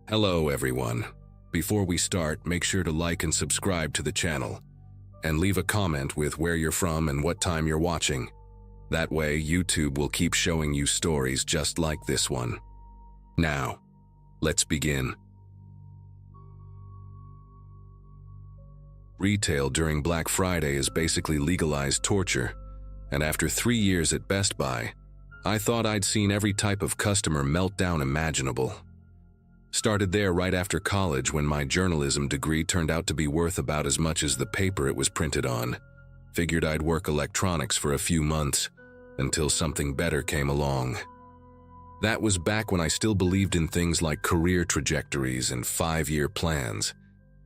Hello everyone. Before we start, make sure to like and subscribe to the channel, and leave a comment with where you're from and what time you're watching. That way, YouTube will keep showing you stories just like this one. Now, let's begin. Retail during Black Friday is basically legalized torture, and after 3 years at Best Buy, I thought I'd seen every type of customer meltdown imaginable. Started there right after college when my journalism degree turned out to be worth about as much as the paper it was printed on. Figured I'd work electronics for a few months until something better came along. That was back when I still believed in things like career trajectories and 5-year plans,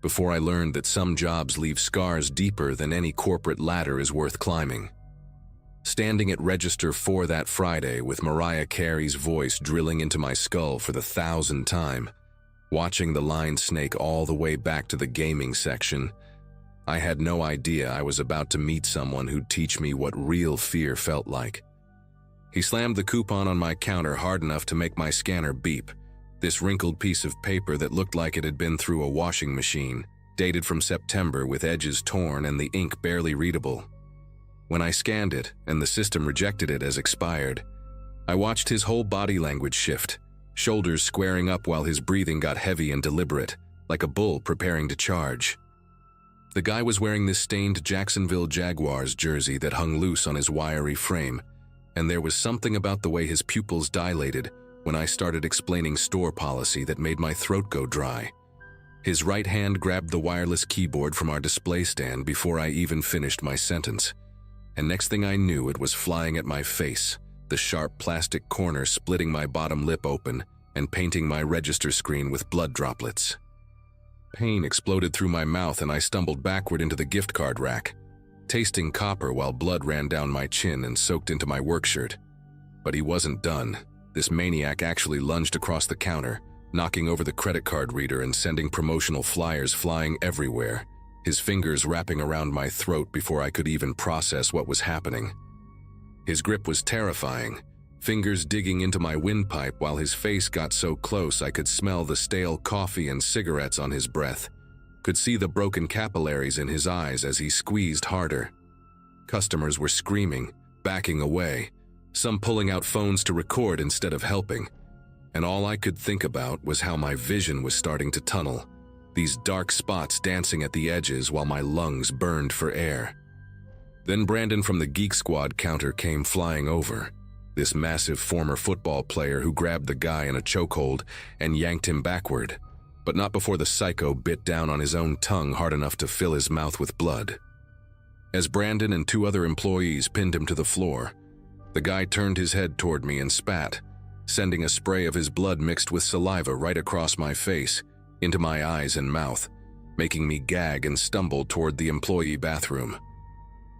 before I learned that some jobs leave scars deeper than any corporate ladder is worth climbing. Standing at register 4 that Friday with Mariah Carey's voice drilling into my skull for the 1,000th time, watching the line snake all the way back to the gaming section, I had no idea I was about to meet someone who'd teach me what real fear felt like. He slammed the coupon on my counter hard enough to make my scanner beep, this wrinkled piece of paper that looked like it had been through a washing machine, dated from September with edges torn and the ink barely readable. When I scanned it and the system rejected it as expired, I watched his whole body language shift, shoulders squaring up while his breathing got heavy and deliberate, like a bull preparing to charge. The guy was wearing this stained Jacksonville Jaguars jersey that hung loose on his wiry frame, and there was something about the way his pupils dilated when I started explaining store policy that made my throat go dry. His right hand grabbed the wireless keyboard from our display stand before I even finished my sentence. And next thing I knew, it was flying at my face, the sharp plastic corner splitting my bottom lip open and painting my register screen with blood droplets. Pain exploded through my mouth and I stumbled backward into the gift card rack, tasting copper while blood ran down my chin and soaked into my work shirt. But he wasn't done. This maniac actually lunged across the counter, knocking over the credit card reader and sending promotional flyers flying everywhere, his fingers wrapping around my throat before I could even process what was happening. His grip was terrifying, fingers digging into my windpipe while his face got so close I could smell the stale coffee and cigarettes on his breath, could see the broken capillaries in his eyes as he squeezed harder. Customers were screaming, backing away, some pulling out phones to record instead of helping, and all I could think about was how my vision was starting to tunnel, these dark spots dancing at the edges while my lungs burned for air. Then Brandon from the Geek Squad counter came flying over, this massive former football player who grabbed the guy in a chokehold and yanked him backward, but not before the psycho bit down on his own tongue hard enough to fill his mouth with blood. As Brandon and 2 other employees pinned him to the floor, the guy turned his head toward me and spat, sending a spray of his blood mixed with saliva right across my face, into my eyes and mouth, making me gag and stumble toward the employee bathroom.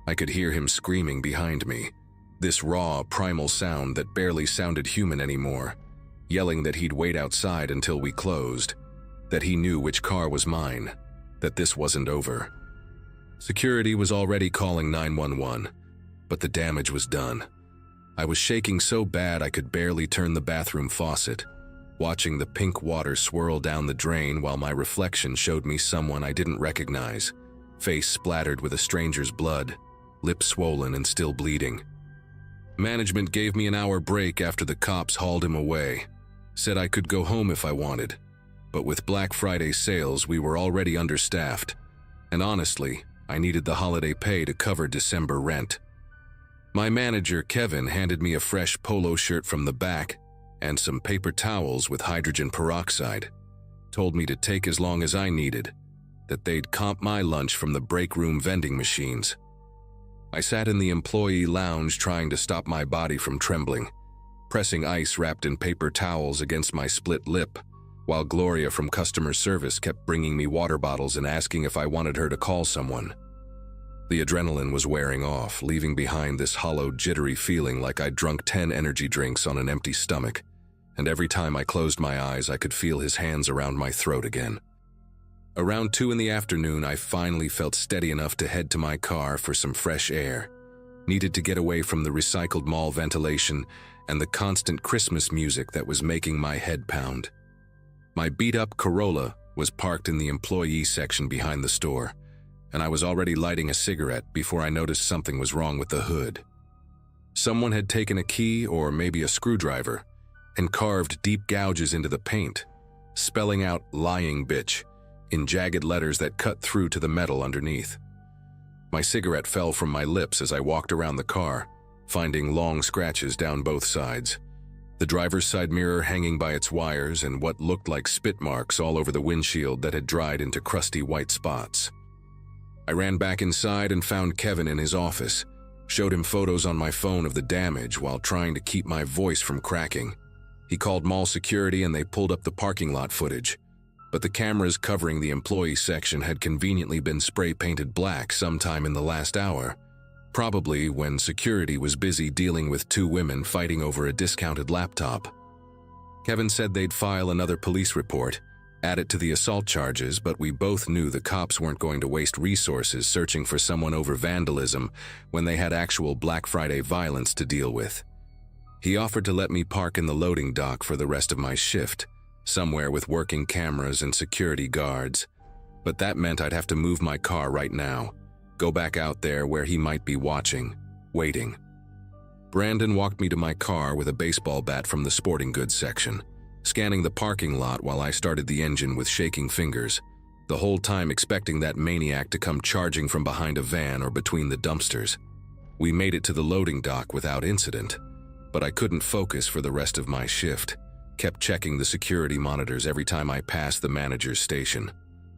I could hear him screaming behind me, this raw, primal sound that barely sounded human anymore, yelling that he'd wait outside until we closed, that he knew which car was mine, that this wasn't over. Security was already calling 911, but the damage was done. I was shaking so bad I could barely turn the bathroom faucet, watching the pink water swirl down the drain while my reflection showed me someone I didn't recognize, face splattered with a stranger's blood, lips swollen and still bleeding. Management gave me an hour break after the cops hauled him away, said I could go home if I wanted, but with Black Friday sales we were already understaffed, and honestly, I needed the holiday pay to cover December rent. My manager, Kevin, handed me a fresh polo shirt from the back and some paper towels with hydrogen peroxide, told me to take as long as I needed, that they'd comp my lunch from the break room vending machines. I sat in the employee lounge trying to stop my body from trembling, pressing ice wrapped in paper towels against my split lip, while Gloria from customer service kept bringing me water bottles and asking if I wanted her to call someone. The adrenaline was wearing off, leaving behind this hollow, jittery feeling like I'd drunk 10 energy drinks on an empty stomach, and every time I closed my eyes I could feel his hands around my throat again. Around 2 in the afternoon, I finally felt steady enough to head to my car for some fresh air. Needed to get away from the recycled mall ventilation and the constant Christmas music that was making my head pound. My beat-up Corolla was parked in the employee section behind the store, and I was already lighting a cigarette before I noticed something was wrong with the hood. Someone had taken a key or maybe a screwdriver and carved deep gouges into the paint, spelling out "lying bitch" in jagged letters that cut through to the metal underneath. My cigarette fell from my lips as I walked around the car, finding long scratches down both sides, the driver's side mirror hanging by its wires and what looked like spit marks all over the windshield that had dried into crusty white spots. I ran back inside and found Kevin in his office, showed him photos on my phone of the damage while trying to keep my voice from cracking. He called mall security and they pulled up the parking lot footage, but the cameras covering the employee section had conveniently been spray-painted black sometime in the last hour, probably when security was busy dealing with two women fighting over a discounted laptop. Kevin said they'd file another police report, add it to the assault charges, but we both knew the cops weren't going to waste resources searching for someone over vandalism when they had actual Black Friday violence to deal with. He offered to let me park in the loading dock for the rest of my shift, somewhere with working cameras and security guards, but that meant I'd have to move my car right now, go back out there where he might be watching, waiting. Brandon walked me to my car with a baseball bat from the sporting goods section, scanning the parking lot while I started the engine with shaking fingers, the whole time expecting that maniac to come charging from behind a van or between the dumpsters. We made it to the loading dock without incident, but I couldn't focus for the rest of my shift, kept checking the security monitors every time I passed the manager's station,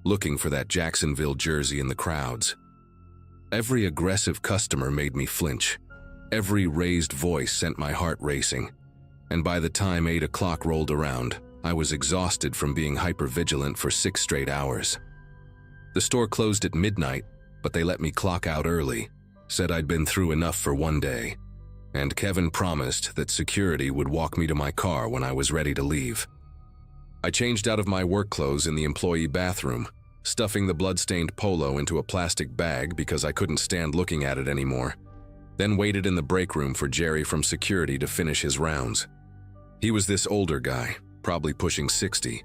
looking for that Jacksonville jersey in the crowds. Every aggressive customer made me flinch. Every raised voice sent my heart racing. And by the time 8 o'clock rolled around, I was exhausted from being hypervigilant for 6 straight hours. The store closed at midnight, but they let me clock out early, said I'd been through enough for one day, and Kevin promised that security would walk me to my car when I was ready to leave. I changed out of my work clothes in the employee bathroom, stuffing the blood-stained polo into a plastic bag because I couldn't stand looking at it anymore, then waited in the break room for Jerry from security to finish his rounds. He was this older guy, probably pushing 60,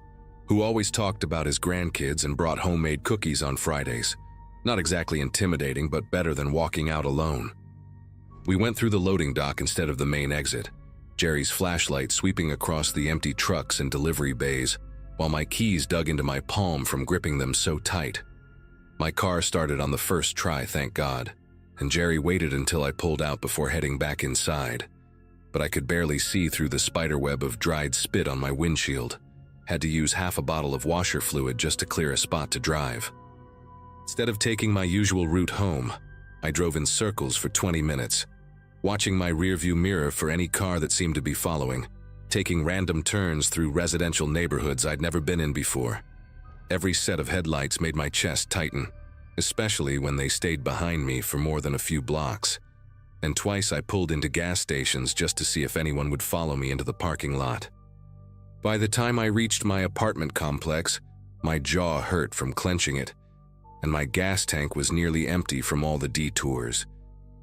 who always talked about his grandkids and brought homemade cookies on Fridays. Not exactly intimidating, but better than walking out alone. We went through the loading dock instead of the main exit, Jerry's flashlight sweeping across the empty trucks and delivery bays, while my keys dug into my palm from gripping them so tight. My car started on the first try, thank God, and Jerry waited until I pulled out before heading back inside. But I could barely see through the spiderweb of dried spit on my windshield. Had to use half a bottle of washer fluid just to clear a spot to drive. Instead of taking my usual route home, I drove in circles for 20 minutes, watching my rearview mirror for any car that seemed to be following, taking random turns through residential neighborhoods I'd never been in before. Every set of headlights made my chest tighten, especially when they stayed behind me for more than a few blocks. And twice I pulled into gas stations just to see if anyone would follow me into the parking lot. By the time I reached my apartment complex, my jaw hurt from clenching it, and my gas tank was nearly empty from all the detours.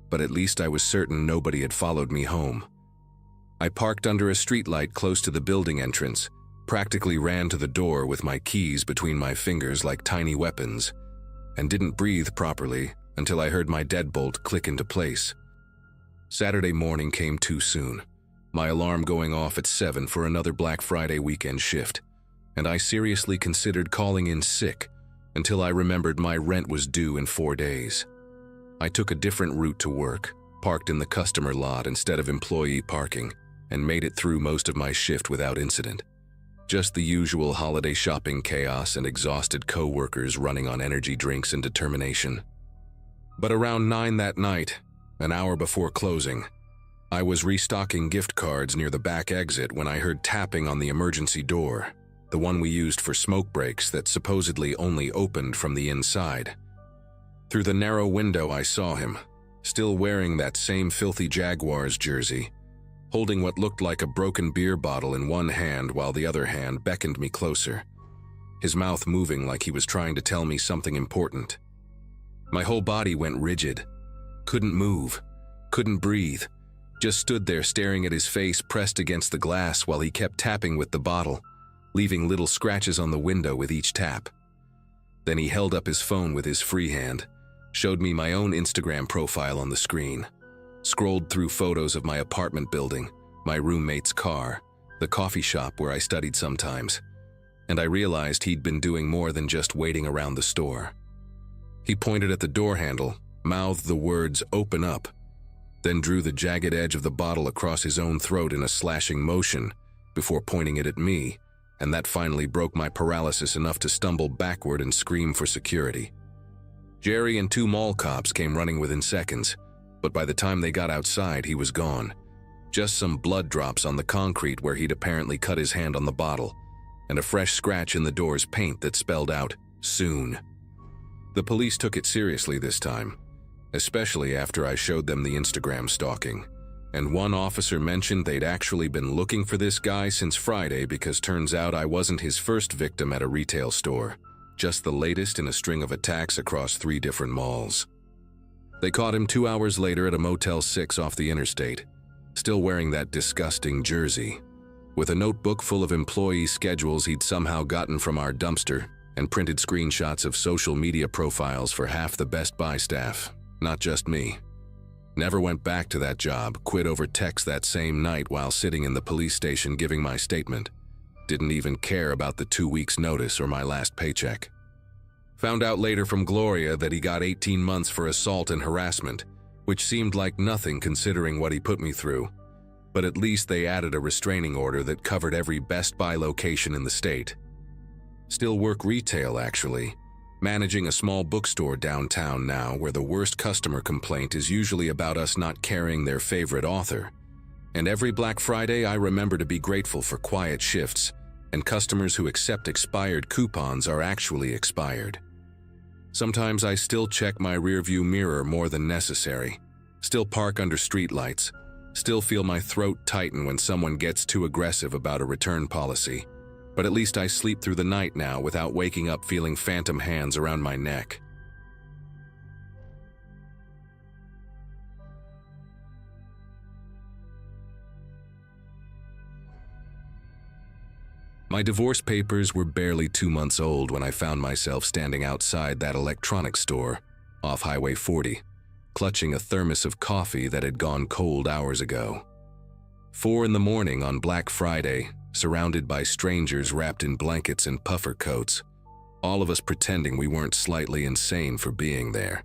But at least I was certain nobody had followed me home. I parked under a streetlight close to the building entrance, practically ran to the door with my keys between my fingers like tiny weapons, and didn't breathe properly until I heard my deadbolt click into place. Saturday morning came too soon, my alarm going off at 7 for another Black Friday weekend shift, and I seriously considered calling in sick until I remembered my rent was due in 4 days. I took a different route to work, parked in the customer lot instead of employee parking, and made it through most of my shift without incident. Just the usual holiday shopping chaos and exhausted co-workers running on energy drinks and determination. But around 9 that night, an hour before closing, I was restocking gift cards near the back exit when I heard tapping on the emergency door, the one we used for smoke breaks that supposedly only opened from the inside. Through the narrow window I saw him, still wearing that same filthy Jaguars jersey, holding what looked like a broken beer bottle in one hand while the other hand beckoned me closer, his mouth moving like he was trying to tell me something important. My whole body went rigid. Couldn't move, couldn't breathe, just stood there staring at his face pressed against the glass while he kept tapping with the bottle, leaving little scratches on the window with each tap. Then he held up his phone with his free hand, showed me my own Instagram profile on the screen, scrolled through photos of my apartment building, my roommate's car, the coffee shop where I studied sometimes, and I realized he'd been doing more than just waiting around the store. He pointed at the door handle, mouthed the words, "Open up," then drew the jagged edge of the bottle across his own throat in a slashing motion before pointing it at me, and that finally broke my paralysis enough to stumble backward and scream for security. Jerry and 2 mall cops came running within seconds, but by the time they got outside, he was gone. Just some blood drops on the concrete where he'd apparently cut his hand on the bottle, and a fresh scratch in the door's paint that spelled out, "Soon." The police took it seriously this time, especially after I showed them the Instagram stalking, and one officer mentioned they'd actually been looking for this guy since Friday because turns out I wasn't his first victim at a retail store, just the latest in a string of attacks across 3 different malls. They caught him 2 hours later at a Motel 6 off the interstate, still wearing that disgusting jersey, with a notebook full of employee schedules he'd somehow gotten from our dumpster and printed screenshots of social media profiles for half the Best Buy staff, not just me. Never went back to that job, quit over text that same night while sitting in the police station giving my statement. Didn't even care about the 2 weeks' notice or my last paycheck. Found out later from Gloria that he got 18 months for assault and harassment, which seemed like nothing considering what he put me through. But at least they added a restraining order that covered every Best Buy location in the state. Still work retail, actually. Managing a small bookstore downtown now where the worst customer complaint is usually about us not carrying their favorite author. And every Black Friday I remember to be grateful for quiet shifts, and customers who accept expired coupons are actually expired. Sometimes I still check my rearview mirror more than necessary, still park under streetlights, still feel my throat tighten when someone gets too aggressive about a return policy. But at least I sleep through the night now without waking up feeling phantom hands around my neck. My divorce papers were barely 2 months old when I found myself standing outside that electronics store off Highway 40, clutching a thermos of coffee that had gone cold hours ago. 4 in the morning on Black Friday, surrounded by strangers wrapped in blankets and puffer coats, all of us pretending we weren't slightly insane for being there.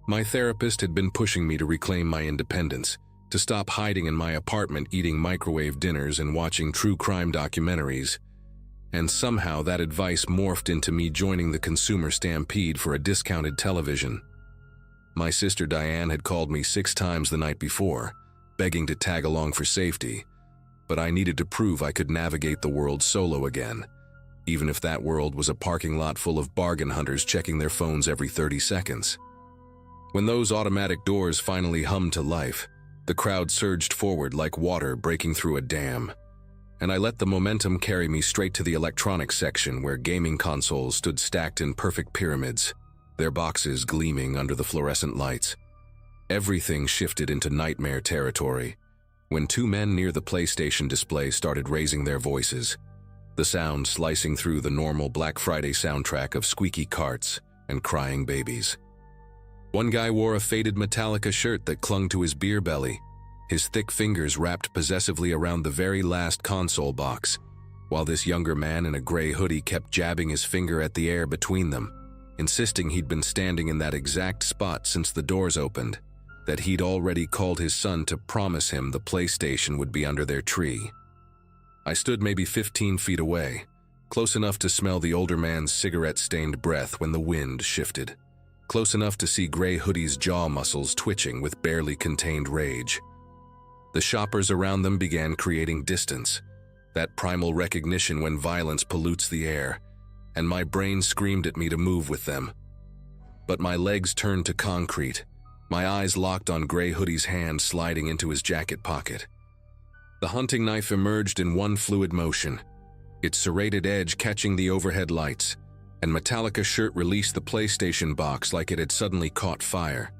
My therapist had been pushing me to reclaim my independence, to stop hiding in my apartment eating microwave dinners and watching true crime documentaries, and somehow that advice morphed into me joining the consumer stampede for a discounted television. My sister Diane had called me 6 times the night before, begging to tag along for safety, but I needed to prove I could navigate the world solo again, even if that world was a parking lot full of bargain hunters checking their phones every 30 seconds. When those automatic doors finally hummed to life, the crowd surged forward like water breaking through a dam, and I let the momentum carry me straight to the electronics section where gaming consoles stood stacked in perfect pyramids, their boxes gleaming under the fluorescent lights. Everything shifted into nightmare territory when 2 men near the PlayStation display started raising their voices, the sound slicing through the normal Black Friday soundtrack of squeaky carts and crying babies. One guy wore a faded Metallica shirt that clung to his beer belly, his thick fingers wrapped possessively around the very last console box, while this younger man in a gray hoodie kept jabbing his finger at the air between them, insisting he'd been standing in that exact spot since the doors opened, that he'd already called his son to promise him the PlayStation would be under their tree. I stood maybe 15 feet away, close enough to smell the older man's cigarette-stained breath when the wind shifted, close enough to see Gray Hoodie's jaw muscles twitching with barely contained rage. The shoppers around them began creating distance, that primal recognition when violence pollutes the air, and my brain screamed at me to move with them. But my legs turned to concrete, my eyes locked on Gray Hoodie's hand sliding into his jacket pocket. The hunting knife emerged in one fluid motion, its serrated edge catching the overhead lights, and Metallica's shirt released the PlayStation box like it had suddenly caught fire,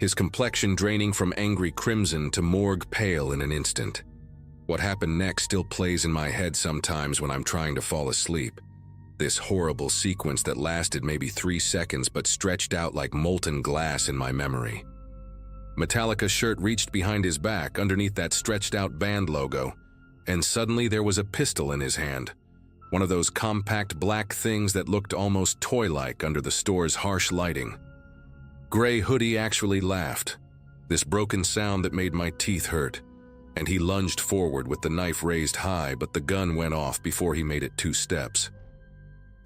his complexion draining from angry crimson to morgue pale in an instant. What happened next still plays in my head sometimes when I'm trying to fall asleep. This horrible sequence that lasted maybe 3 seconds but stretched out like molten glass in my memory. Metallica's shirt reached behind his back underneath that stretched out band logo, and suddenly there was a pistol in his hand. One of those compact black things that looked almost toy-like under the store's harsh lighting. Gray Hoodie actually laughed, this broken sound that made my teeth hurt, and he lunged forward with the knife raised high, but the gun went off before he made it 2 steps.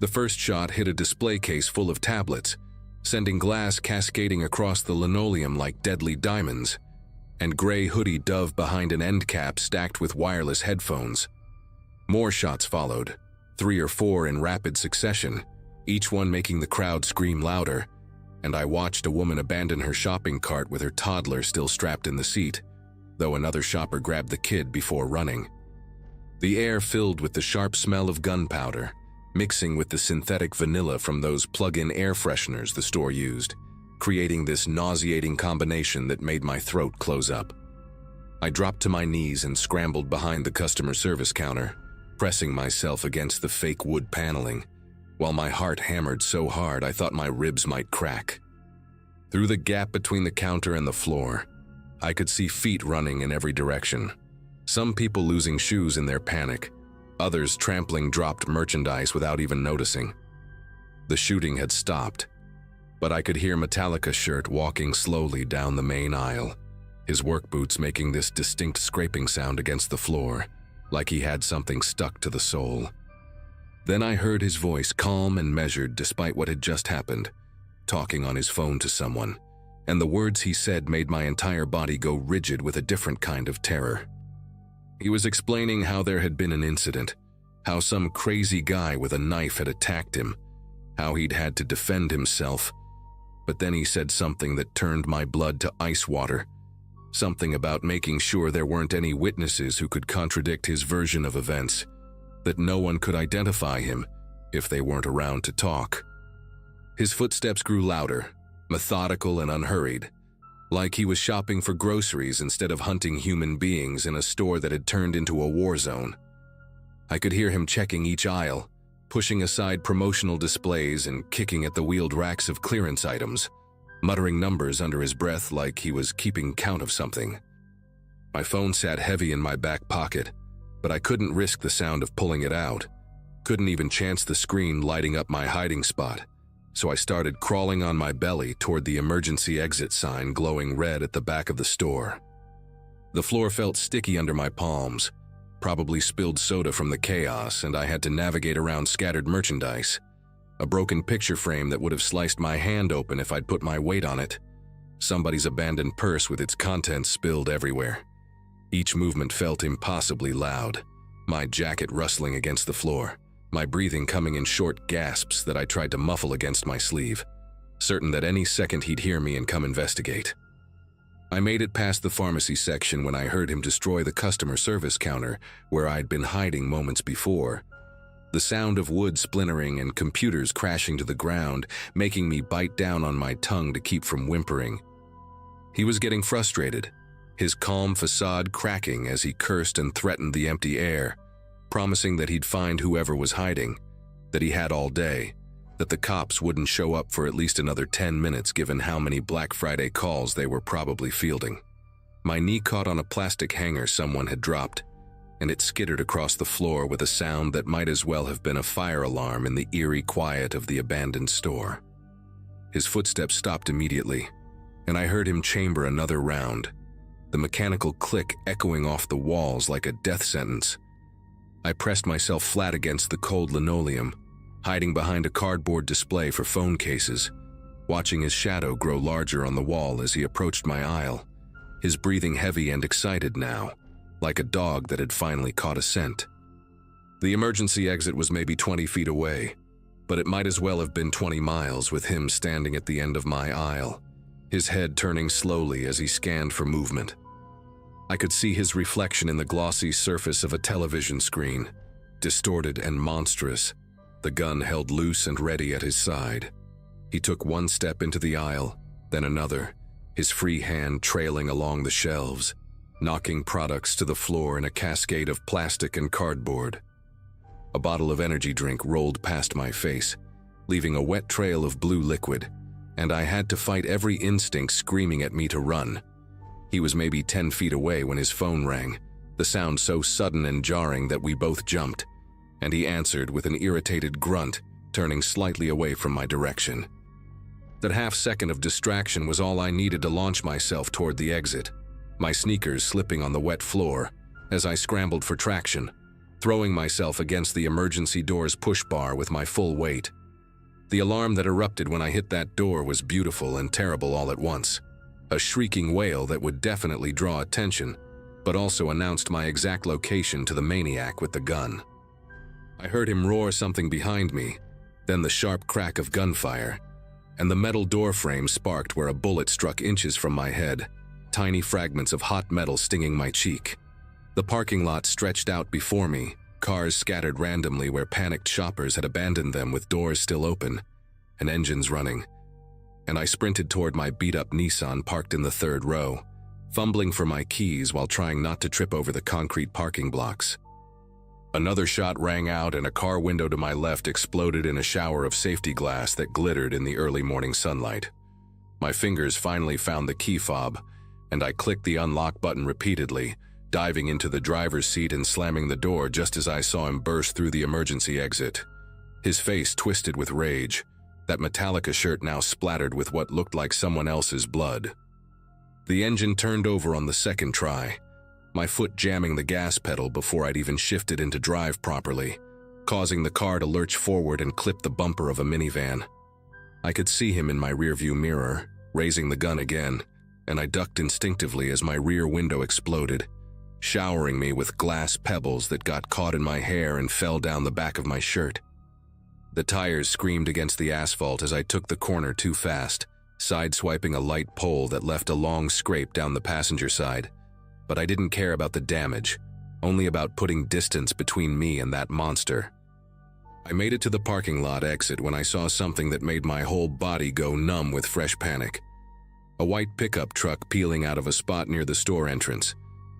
The first shot hit a display case full of tablets, sending glass cascading across the linoleum like deadly diamonds, and Gray Hoodie dove behind an end cap stacked with wireless headphones. More shots followed, 3 or 4 in rapid succession, each one making the crowd scream louder, and I watched a woman abandon her shopping cart with her toddler still strapped in the seat, though another shopper grabbed the kid before running. The air filled with the sharp smell of gunpowder, mixing with the synthetic vanilla from those plug-in air fresheners the store used, creating this nauseating combination that made my throat close up. I dropped to my knees and scrambled behind the customer service counter, pressing myself against the fake wood paneling, while my heart hammered so hard I thought my ribs might crack. Through the gap between the counter and the floor, I could see feet running in every direction. Some people losing shoes in their panic, others trampling dropped merchandise without even noticing. The shooting had stopped, but I could hear Metallica's shirt walking slowly down the main aisle, his work boots making this distinct scraping sound against the floor, like he had something stuck to the sole. Then I heard his voice, calm and measured despite what had just happened, talking on his phone to someone, and the words he said made my entire body go rigid with a different kind of terror. He was explaining how there had been an incident, how some crazy guy with a knife had attacked him, how he'd had to defend himself, but then he said something that turned my blood to ice water, something about making sure there weren't any witnesses who could contradict his version of events, that no one could identify him if they weren't around to talk. His footsteps grew louder, methodical and unhurried, like he was shopping for groceries instead of hunting human beings in a store that had turned into a war zone. I could hear him checking each aisle, pushing aside promotional displays and kicking at the wheeled racks of clearance items, muttering numbers under his breath like he was keeping count of something. My phone sat heavy in my back pocket, but I couldn't risk the sound of pulling it out, couldn't even chance the screen lighting up my hiding spot, so I started crawling on my belly toward the emergency exit sign glowing red at the back of the store. The floor felt sticky under my palms, probably spilled soda from the chaos, and I had to navigate around scattered merchandise, a broken picture frame that would have sliced my hand open if I'd put my weight on it, somebody's abandoned purse with its contents spilled everywhere. Each movement felt impossibly loud, my jacket rustling against the floor, my breathing coming in short gasps that I tried to muffle against my sleeve, certain that any second he'd hear me and come investigate. I made it past the pharmacy section when I heard him destroy the customer service counter where I'd been hiding moments before, the sound of wood splintering and computers crashing to the ground, making me bite down on my tongue to keep from whimpering. He was getting frustrated, his calm facade cracking as he cursed and threatened the empty air, promising that he'd find whoever was hiding, that he had all day, that the cops wouldn't show up for at least another 10 minutes given how many Black Friday calls they were probably fielding. My knee caught on a plastic hanger someone had dropped, and it skittered across the floor with a sound that might as well have been a fire alarm in the eerie quiet of the abandoned store. His footsteps stopped immediately, and I heard him chamber another round, the mechanical click echoing off the walls like a death sentence. I pressed myself flat against the cold linoleum, hiding behind a cardboard display for phone cases, watching his shadow grow larger on the wall as he approached my aisle, his breathing heavy and excited now, like a dog that had finally caught a scent. The emergency exit was maybe 20 feet away, but it might as well have been 20 miles with him standing at the end of my aisle, his head turning slowly as he scanned for movement. I could see his reflection in the glossy surface of a television screen, distorted and monstrous, the gun held loose and ready at his side. He took one step into the aisle, then another, his free hand trailing along the shelves, knocking products to the floor in a cascade of plastic and cardboard. A bottle of energy drink rolled past my face, leaving a wet trail of blue liquid, and I had to fight every instinct screaming at me to run. He was maybe 10 feet away when his phone rang, the sound so sudden and jarring that we both jumped, and he answered with an irritated grunt, turning slightly away from my direction. That half-second of distraction was all I needed to launch myself toward the exit, my sneakers slipping on the wet floor as I scrambled for traction, throwing myself against the emergency door's push bar with my full weight. The alarm that erupted when I hit that door was beautiful and terrible all at once. A shrieking wail that would definitely draw attention, but also announced my exact location to the maniac with the gun. I heard him roar something behind me, then the sharp crack of gunfire, and the metal door frame sparked where a bullet struck inches from my head, tiny fragments of hot metal stinging my cheek. The parking lot stretched out before me, cars scattered randomly where panicked shoppers had abandoned them with doors still open and engines running, and I sprinted toward my beat-up Nissan parked in the third row, fumbling for my keys while trying not to trip over the concrete parking blocks. Another shot rang out and a car window to my left exploded in a shower of safety glass that glittered in the early morning sunlight. My fingers finally found the key fob, and I clicked the unlock button repeatedly, diving into the driver's seat and slamming the door just as I saw him burst through the emergency exit. His face twisted with rage, that Metallica shirt now splattered with what looked like someone else's blood. The engine turned over on the second try, my foot jamming the gas pedal before I'd even shifted into drive properly, causing the car to lurch forward and clip the bumper of a minivan. I could see him in my rearview mirror, raising the gun again, and I ducked instinctively as my rear window exploded, showering me with glass pebbles that got caught in my hair and fell down the back of my shirt. The tires screamed against the asphalt as I took the corner too fast, sideswiping a light pole that left a long scrape down the passenger side. But I didn't care about the damage, only about putting distance between me and that monster. I made it to the parking lot exit when I saw something that made my whole body go numb with fresh panic. A white pickup truck peeling out of a spot near the store entrance,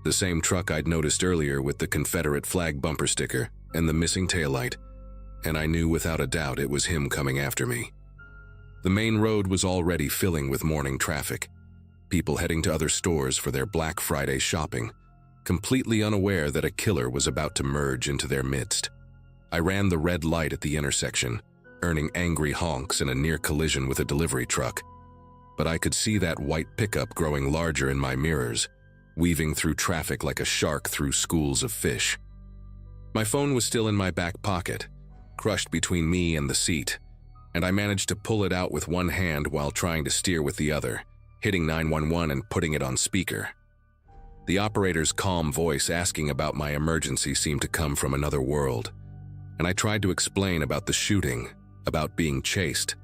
the same truck I'd noticed earlier with the Confederate flag bumper sticker and the missing taillight, and I knew without a doubt it was him coming after me. The main road was already filling with morning traffic, people heading to other stores for their Black Friday shopping, completely unaware that a killer was about to merge into their midst. I ran the red light at the intersection, earning angry honks in a near collision with a delivery truck, but I could see that white pickup growing larger in my mirrors, weaving through traffic like a shark through schools of fish. My phone was still in my back pocket, crushed between me and the seat, and I managed to pull it out with one hand while trying to steer with the other, hitting 911 and putting it on speaker. The operator's calm voice asking about my emergency seemed to come from another world, and I tried to explain about the shooting, about being chased,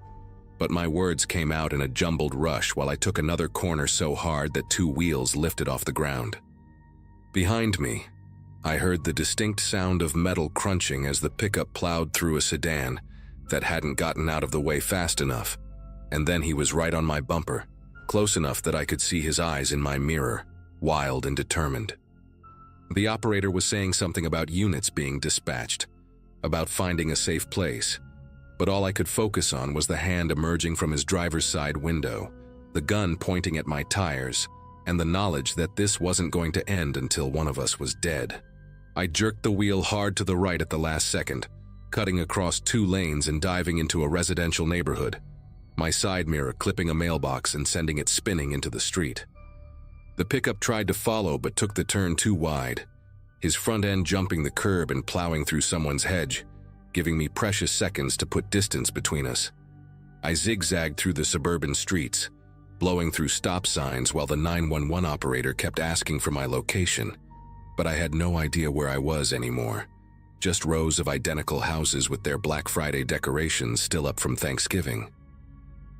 but my words came out in a jumbled rush while I took another corner so hard that 2 wheels lifted off the ground. Behind me, I heard the distinct sound of metal crunching as the pickup plowed through a sedan that hadn't gotten out of the way fast enough, and then he was right on my bumper, close enough that I could see his eyes in my mirror, wild and determined. The operator was saying something about units being dispatched, about finding a safe place, but all I could focus on was the hand emerging from his driver's side window, the gun pointing at my tires, and the knowledge that this wasn't going to end until one of us was dead. I jerked the wheel hard to the right at the last second, cutting across 2 lanes and diving into a residential neighborhood, my side mirror clipping a mailbox and sending it spinning into the street. The pickup tried to follow but took the turn too wide, his front end jumping the curb and plowing through someone's hedge, giving me precious seconds to put distance between us. I zigzagged through the suburban streets, blowing through stop signs while the 911 operator kept asking for my location, but I had no idea where I was anymore. Just rows of identical houses with their Black Friday decorations still up from Thanksgiving.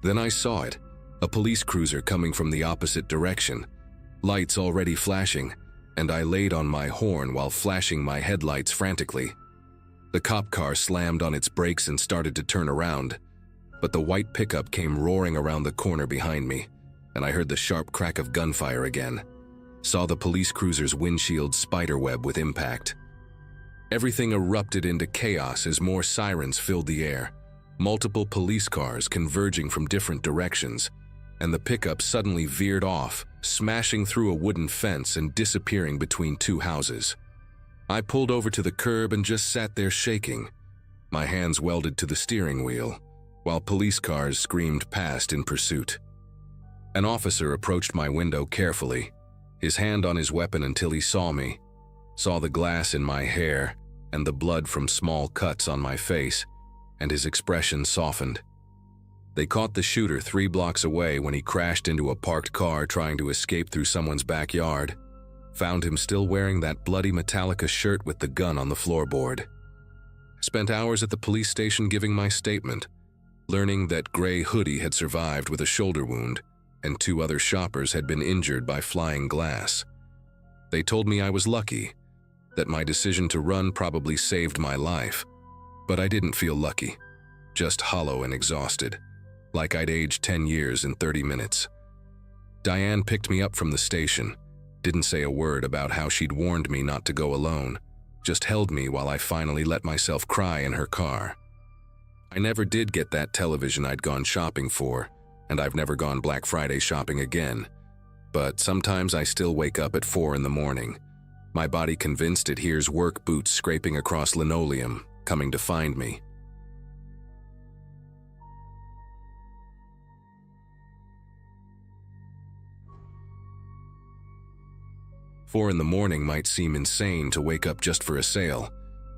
Then I saw it, a police cruiser coming from the opposite direction, lights already flashing, and I laid on my horn while flashing my headlights frantically. The cop car slammed on its brakes and started to turn around, but the white pickup came roaring around the corner behind me, and I heard the sharp crack of gunfire again. Saw the police cruiser's windshield spiderweb with impact. Everything erupted into chaos as more sirens filled the air, multiple police cars converging from different directions, and the pickup suddenly veered off, smashing through a wooden fence and disappearing between two houses. I pulled over to the curb and just sat there shaking, my hands welded to the steering wheel, while police cars screamed past in pursuit. An officer approached my window carefully, his hand on his weapon until he saw me, saw the glass in my hair and the blood from small cuts on my face, and his expression softened. They caught the shooter 3 blocks away when he crashed into a parked car trying to escape through someone's backyard. Found him still wearing that bloody Metallica shirt with the gun on the floorboard. Spent hours at the police station giving my statement, learning that Gray Hoodie had survived with a shoulder wound and 2 other shoppers had been injured by flying glass. They told me I was lucky, that my decision to run probably saved my life, but I didn't feel lucky, just hollow and exhausted, like I'd aged 10 years in 30 minutes. Diane picked me up from the station, didn't say a word about how she'd warned me not to go alone, just held me while I finally let myself cry in her car. I never did get that television I'd gone shopping for, and I've never gone Black Friday shopping again. But sometimes I still wake up at 4 in the morning, my body convinced it hears work boots scraping across linoleum, coming to find me. Four in the morning might seem insane to wake up just for a sale,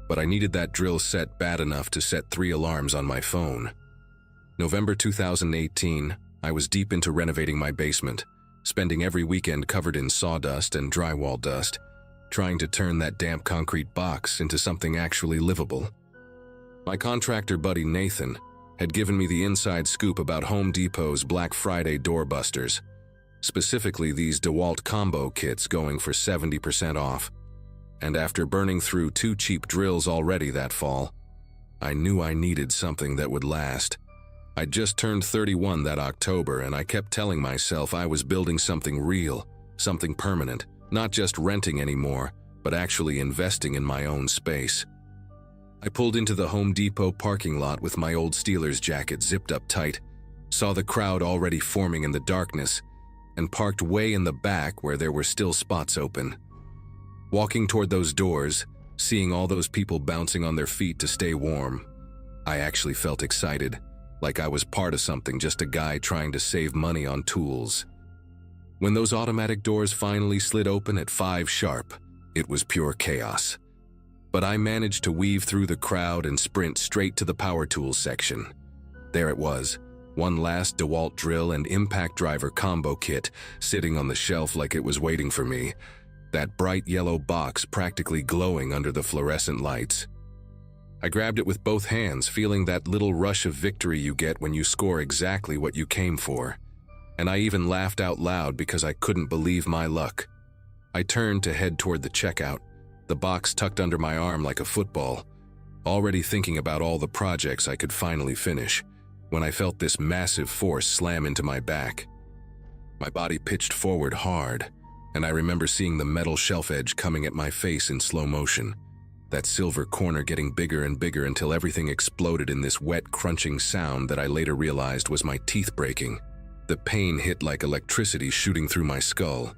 but I needed that drill set bad enough to set 3 alarms on my phone. November 2018, I was deep into renovating my basement, spending every weekend covered in sawdust and drywall dust, trying to turn that damp concrete box into something actually livable. My contractor buddy Nathan had given me the inside scoop about Home Depot's Black Friday doorbusters, specifically these DeWalt combo kits going for 70% off. And after burning through 2 cheap drills already that fall, I knew I needed something that would last. I'd just turned 31 that October, and I kept telling myself I was building something real, something permanent, not just renting anymore, but actually investing in my own space. I pulled into the Home Depot parking lot with my old Steelers jacket zipped up tight, saw the crowd already forming in the darkness, and parked way in the back where there were still spots open. Walking toward those doors, seeing all those people bouncing on their feet to stay warm, I actually felt excited, like I was part of something, just a guy trying to save money on tools. When those automatic doors finally slid open at 5 sharp, it was pure chaos. But I managed to weave through the crowd and sprint straight to the power tools section. There it was, one last DeWalt drill and impact driver combo kit sitting on the shelf like it was waiting for me, that bright yellow box practically glowing under the fluorescent lights. I grabbed it with both hands, feeling that little rush of victory you get when you score exactly what you came for. And I even laughed out loud because I couldn't believe my luck. I turned to head toward the checkout, the box tucked under my arm like a football, already thinking about all the projects I could finally finish, when I felt this massive force slam into my back. My body pitched forward hard, and I remember seeing the metal shelf edge coming at my face in slow motion, that silver corner getting bigger and bigger until everything exploded in this wet, crunching sound that I later realized was my teeth breaking. The pain hit like electricity shooting through my skull,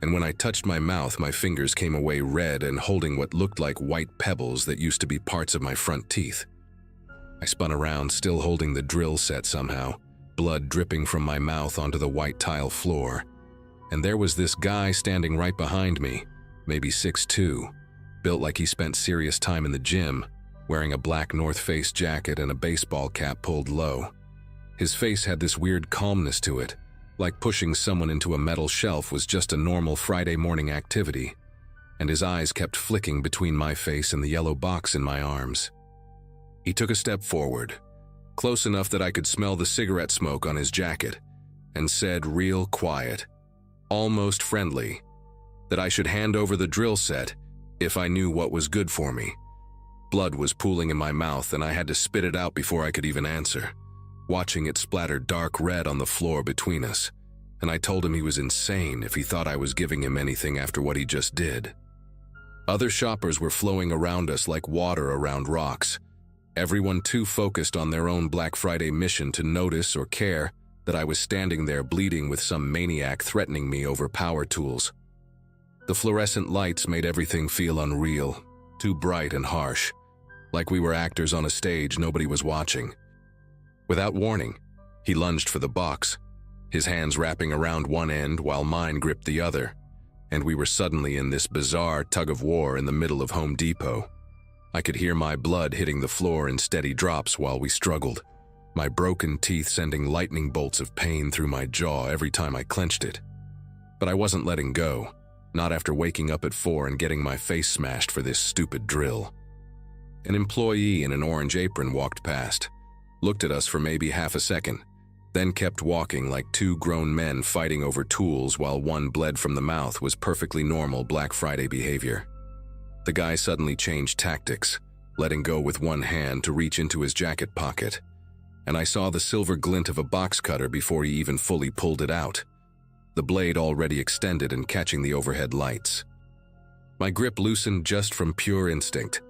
and when I touched my mouth, my fingers came away red and holding what looked like white pebbles that used to be parts of my front teeth. I spun around, still holding the drill set somehow, blood dripping from my mouth onto the white tile floor. And there was this guy standing right behind me, maybe 6'2", built like he spent serious time in the gym, wearing a black North Face jacket and a baseball cap pulled low. His face had this weird calmness to it, like pushing someone into a metal shelf was just a normal Friday morning activity, and his eyes kept flicking between my face and the yellow box in my arms. He took a step forward, close enough that I could smell the cigarette smoke on his jacket, and said real quiet, almost friendly, that I should hand over the drill set if I knew what was good for me. Blood was pooling in my mouth and I had to spit it out before I could even answer, watching it splatter dark red on the floor between us. and I told him he was insane if he thought I was giving him anything after what he just did. Other shoppers were flowing around us like water around rocks, everyone too focused on their own Black Friday mission to notice or care that I was standing there bleeding with some maniac threatening me over power tools. The fluorescent lights made everything feel unreal, too bright and harsh, like we were actors on a stage nobody was watching. Without warning, he lunged for the box, his hands wrapping around one end while mine gripped the other, and we were suddenly in this bizarre tug-of-war in the middle of Home Depot. I could hear my blood hitting the floor in steady drops while we struggled, my broken teeth sending lightning bolts of pain through my jaw every time I clenched it. But I wasn't letting go, not after waking up at 4 and getting my face smashed for this stupid drill. An employee in an orange apron walked past, looked at us for maybe half a second, then kept walking like two grown men fighting over tools while one bled from the mouth was perfectly normal Black Friday behavior. The guy suddenly changed tactics, letting go with one hand to reach into his jacket pocket, and I saw the silver glint of a box cutter before he even fully pulled it out, the blade already extended and catching the overhead lights. My grip loosened just from pure instinct,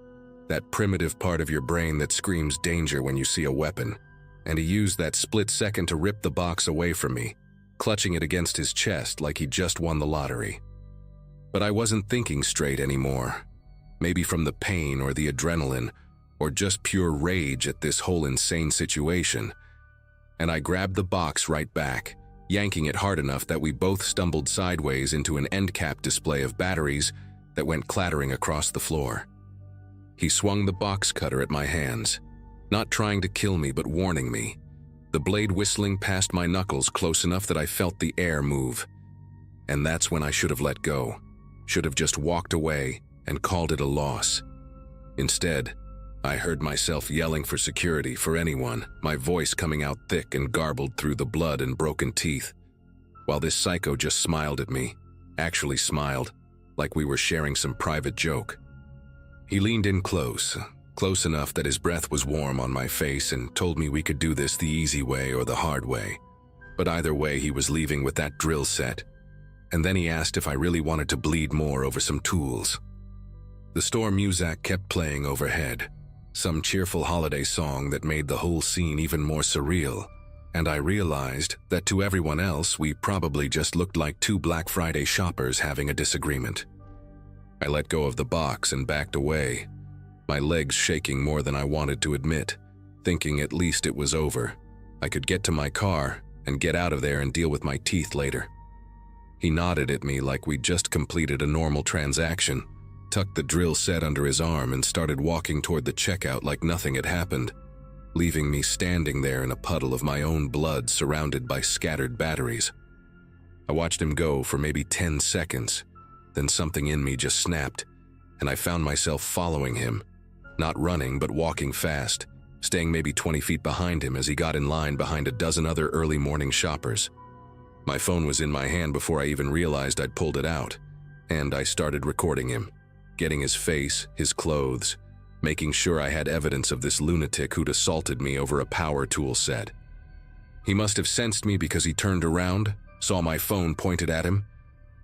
that primitive part of your brain that screams danger when you see a weapon, and he used that split second to rip the box away from me, clutching it against his chest like he just won the lottery. But I wasn't thinking straight anymore, maybe from the pain or the adrenaline, or just pure rage at this whole insane situation, and I grabbed the box right back, yanking it hard enough that we both stumbled sideways into an end cap display of batteries that went clattering across the floor. He swung the box cutter at my hands, not trying to kill me but warning me, the blade whistling past my knuckles close enough that I felt the air move. And that's when I should have let go, should have just walked away and called it a loss. Instead, I heard myself yelling for security for anyone, my voice coming out thick and garbled through the blood and broken teeth, while this psycho just smiled at me, actually smiled, like we were sharing some private joke. He leaned in close enough that his breath was warm on my face and told me we could do this the easy way or the hard way. But either way, he was leaving with that drill set. And then he asked if I really wanted to bleed more over some tools. The store music kept playing overhead, some cheerful holiday song that made the whole scene even more surreal, and I realized that to everyone else we probably just looked like two Black Friday shoppers having a disagreement. I let go of the box and backed away, my legs shaking more than I wanted to admit, thinking at least it was over. I could get to my car and get out of there and deal with my teeth later. He nodded at me like we'd just completed a normal transaction, tucked the drill set under his arm and started walking toward the checkout like nothing had happened, leaving me standing there in a puddle of my own blood surrounded by scattered batteries. I watched him go for maybe 10 seconds, then something in me just snapped, and I found myself following him, not running but walking fast, staying maybe 20 feet behind him as he got in line behind a dozen other early morning shoppers. My phone was in my hand before I even realized I'd pulled it out, and I started recording him, getting his face, his clothes, making sure I had evidence of this lunatic who'd assaulted me over a power tool set. He must have sensed me because he turned around, saw my phone pointed at him,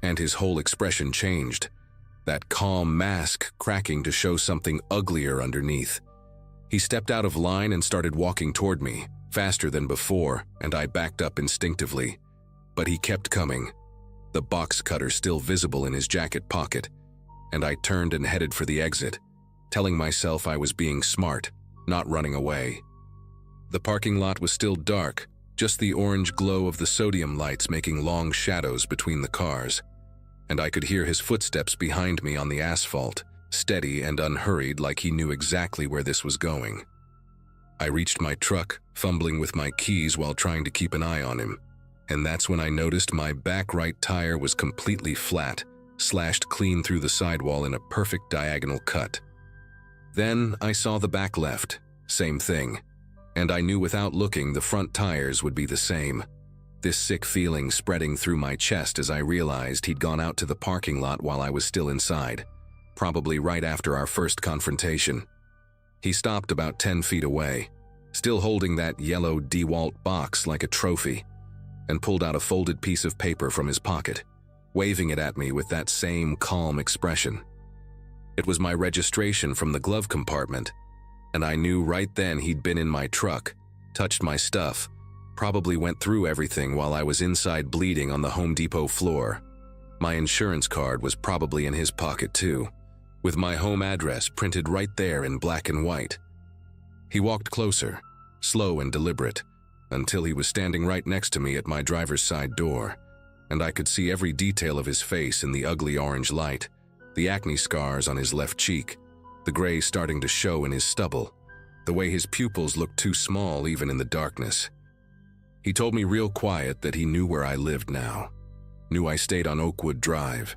and his whole expression changed, that calm mask cracking to show something uglier underneath. He stepped out of line and started walking toward me, faster than before, and I backed up instinctively. But he kept coming, the box cutter still visible in his jacket pocket, and I turned and headed for the exit, telling myself I was being smart, not running away. The parking lot was still dark, just the orange glow of the sodium lights making long shadows between the cars, and I could hear his footsteps behind me on the asphalt, steady and unhurried like he knew exactly where this was going. I reached my truck, fumbling with my keys while trying to keep an eye on him, and that's when I noticed my back right tire was completely flat, slashed clean through the sidewall in a perfect diagonal cut. Then I saw the back left, same thing, and I knew without looking the front tires would be the same. This sick feeling spreading through my chest as I realized he'd gone out to the parking lot while I was still inside, probably right after our first confrontation. He stopped about 10 feet away, still holding that yellow DeWalt box like a trophy, and pulled out a folded piece of paper from his pocket, waving it at me with that same calm expression. It was my registration from the glove compartment, and I knew right then he'd been in my truck, touched my stuff, probably went through everything while I was inside bleeding on the Home Depot floor. My insurance card was probably in his pocket too, with my home address printed right there in black and white. He walked closer, slow and deliberate, until he was standing right next to me at my driver's side door, and I could see every detail of his face in the ugly orange light, the acne scars on his left cheek, the gray starting to show in his stubble, the way his pupils looked too small even in the darkness. He told me real quiet that he knew where I lived now, knew I stayed on Oakwood Drive,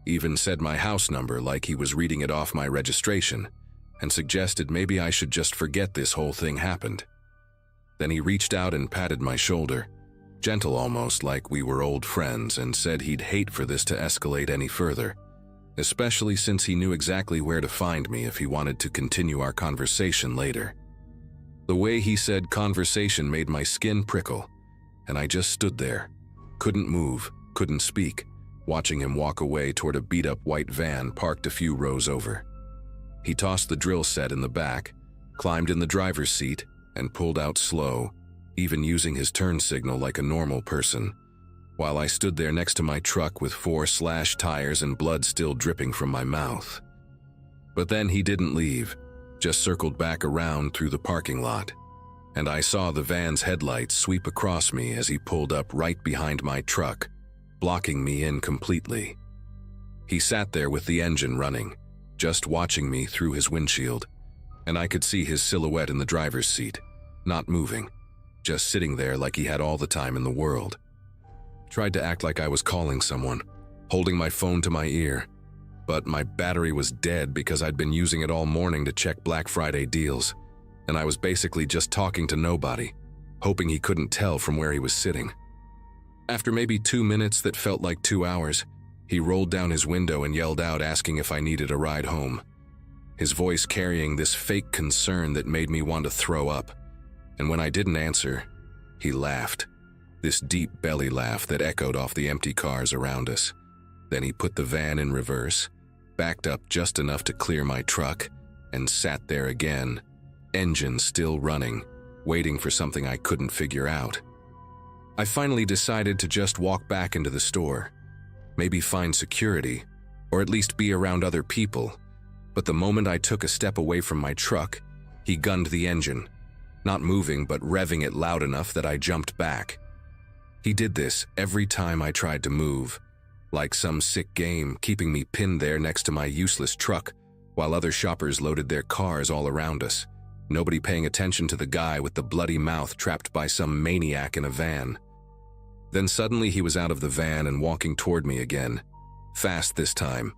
even said my house number like he was reading it off my registration, and suggested maybe I should just forget this whole thing happened. Then he reached out and patted my shoulder, gentle almost like we were old friends, and said he'd hate for this to escalate any further, especially since he knew exactly where to find me if he wanted to continue our conversation later. The way he said conversation made my skin prickle, and I just stood there, couldn't move, couldn't speak, watching him walk away toward a beat-up white van parked a few rows over. He tossed the drill set in the back, climbed in the driver's seat, and pulled out slow, even using his turn signal like a normal person, while I stood there next to my truck with 4 slashed tires and blood still dripping from my mouth. But then he didn't leave, just circled back around through the parking lot, and I saw the van's headlights sweep across me as he pulled up right behind my truck, blocking me in completely. He sat there with the engine running, just watching me through his windshield, and I could see his silhouette in the driver's seat, not moving, just sitting there like he had all the time in the world. Tried to act like I was calling someone, holding my phone to my ear, but my battery was dead because I'd been using it all morning to check Black Friday deals, and I was basically just talking to nobody, hoping he couldn't tell from where he was sitting. After maybe 2 minutes that felt like 2 hours, he rolled down his window and yelled out asking if I needed a ride home, his voice carrying this fake concern that made me want to throw up. And when I didn't answer, he laughed, this deep belly laugh that echoed off the empty cars around us. Then he put the van in reverse, backed up just enough to clear my truck, and sat there again, engine still running, waiting for something I couldn't figure out. I finally decided to just walk back into the store, maybe find security, or at least be around other people. But the moment I took a step away from my truck, he gunned the engine, not moving but revving it loud enough that I jumped back. He did this every time I tried to move, like some sick game, keeping me pinned there next to my useless truck while other shoppers loaded their cars all around us, nobody paying attention to the guy with the bloody mouth trapped by some maniac in a van. Then suddenly he was out of the van and walking toward me again, fast this time,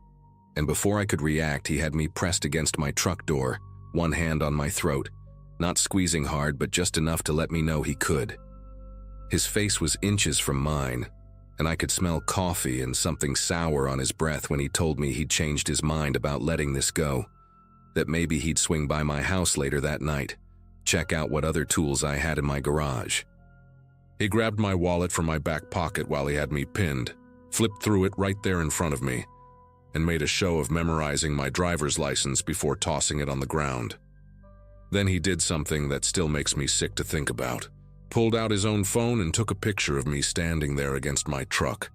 and before I could react he had me pressed against my truck door, one hand on my throat, not squeezing hard but just enough to let me know he could. His face was inches from mine, and I could smell coffee and something sour on his breath when he told me he'd changed his mind about letting this go, that maybe he'd swing by my house later that night, check out what other tools I had in my garage. He grabbed my wallet from my back pocket while he had me pinned, flipped through it right there in front of me, and made a show of memorizing my driver's license before tossing it on the ground. Then he did something that still makes me sick to think about. Pulled out his own phone and took a picture of me standing there against my truck,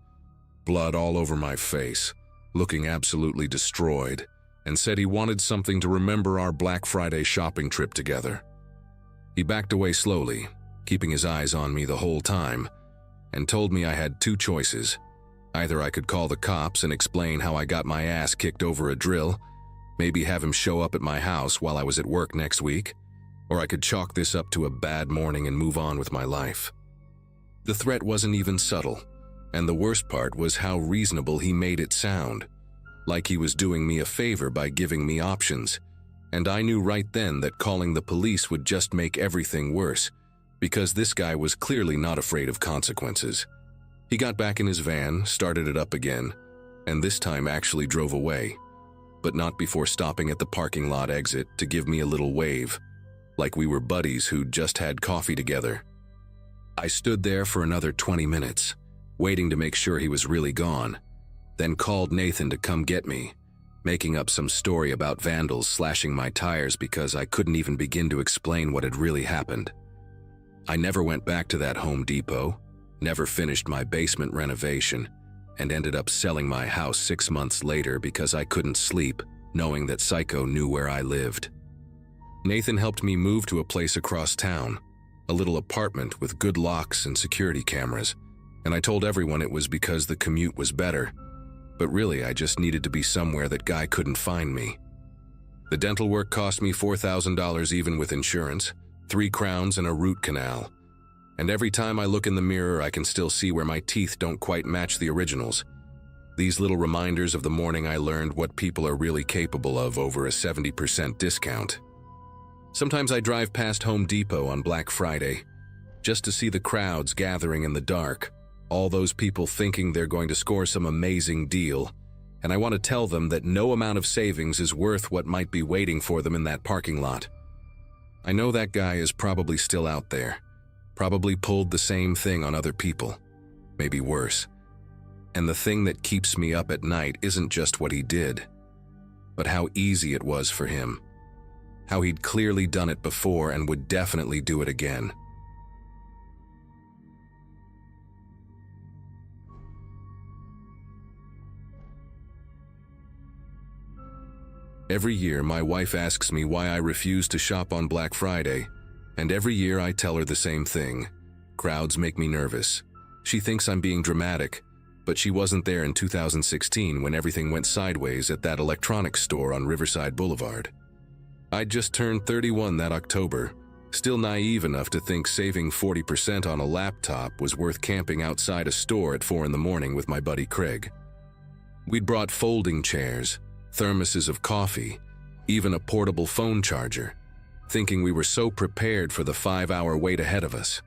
blood all over my face, looking absolutely destroyed, and said he wanted something to remember our Black Friday shopping trip together. He backed away slowly, keeping his eyes on me the whole time, and told me I had 2 choices. Either I could call the cops and explain how I got my ass kicked over a drill, maybe have him show up at my house while I was at work next week, or I could chalk this up to a bad morning and move on with my life. The threat wasn't even subtle, and the worst part was how reasonable he made it sound, like he was doing me a favor by giving me options, and I knew right then that calling the police would just make everything worse, because this guy was clearly not afraid of consequences. He got back in his van, started it up again, and this time actually drove away, but not before stopping at the parking lot exit to give me a little wave, like we were buddies who'd just had coffee together. I stood there for another 20 minutes, waiting to make sure he was really gone, then called Nathan to come get me, making up some story about vandals slashing my tires because I couldn't even begin to explain what had really happened. I never went back to that Home Depot, never finished my basement renovation, and ended up selling my house 6 months later because I couldn't sleep, knowing that Psycho knew where I lived. Nathan helped me move to a place across town, a little apartment with good locks and security cameras, and I told everyone it was because the commute was better, but really I just needed to be somewhere that guy couldn't find me. The dental work cost me $4,000 even with insurance, 3 crowns and a root canal. And every time I look in the mirror, I can still see where my teeth don't quite match the originals. These little reminders of the morning I learned what people are really capable of over a 70% discount. Sometimes I drive past Home Depot on Black Friday, just to see the crowds gathering in the dark, all those people thinking they're going to score some amazing deal, and I want to tell them that no amount of savings is worth what might be waiting for them in that parking lot. I know that guy is probably still out there, probably pulled the same thing on other people, maybe worse. And the thing that keeps me up at night isn't just what he did, but how easy it was for him. How he'd clearly done it before and would definitely do it again. Every year, my wife asks me why I refuse to shop on Black Friday, and every year I tell her the same thing. Crowds make me nervous. She thinks I'm being dramatic, but she wasn't there in 2016 when everything went sideways at that electronics store on Riverside Boulevard. I'd just turned 31 that October, still naive enough to think saving 40% on a laptop was worth camping outside a store at 4 in the morning with my buddy Craig. We'd brought folding chairs, thermoses of coffee, even a portable phone charger, thinking we were so prepared for the 5-hour wait ahead of us.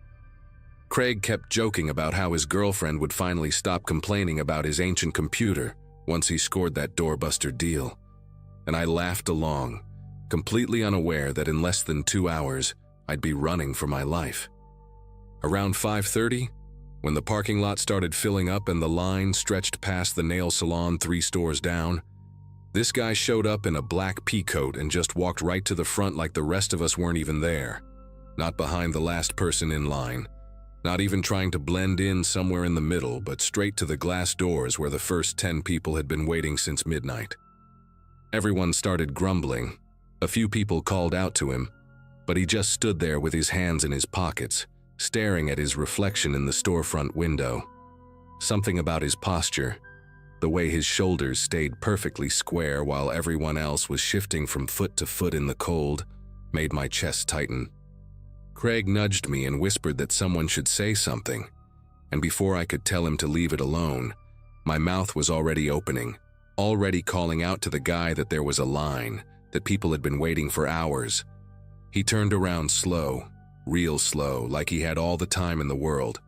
Craig kept joking about how his girlfriend would finally stop complaining about his ancient computer once he scored that doorbuster deal, and I laughed along, completely unaware that in less than 2 hours, I'd be running for my life. Around 5:30, when the parking lot started filling up and the line stretched past the nail salon 3 stores down, this guy showed up in a black pea coat and just walked right to the front like the rest of us weren't even there. Not behind the last person in line, not even trying to blend in somewhere in the middle, but straight to the glass doors where the first 10 people had been waiting since midnight. Everyone started grumbling. A few people called out to him, but he just stood there with his hands in his pockets, staring at his reflection in the storefront window. Something about his posture, the way his shoulders stayed perfectly square while everyone else was shifting from foot to foot in the cold, made my chest tighten. Craig nudged me and whispered that someone should say something, and before I could tell him to leave it alone, my mouth was already opening, already calling out to the guy that there was a line, that people had been waiting for hours. He turned around slow, real slow, like he had all the time in the world.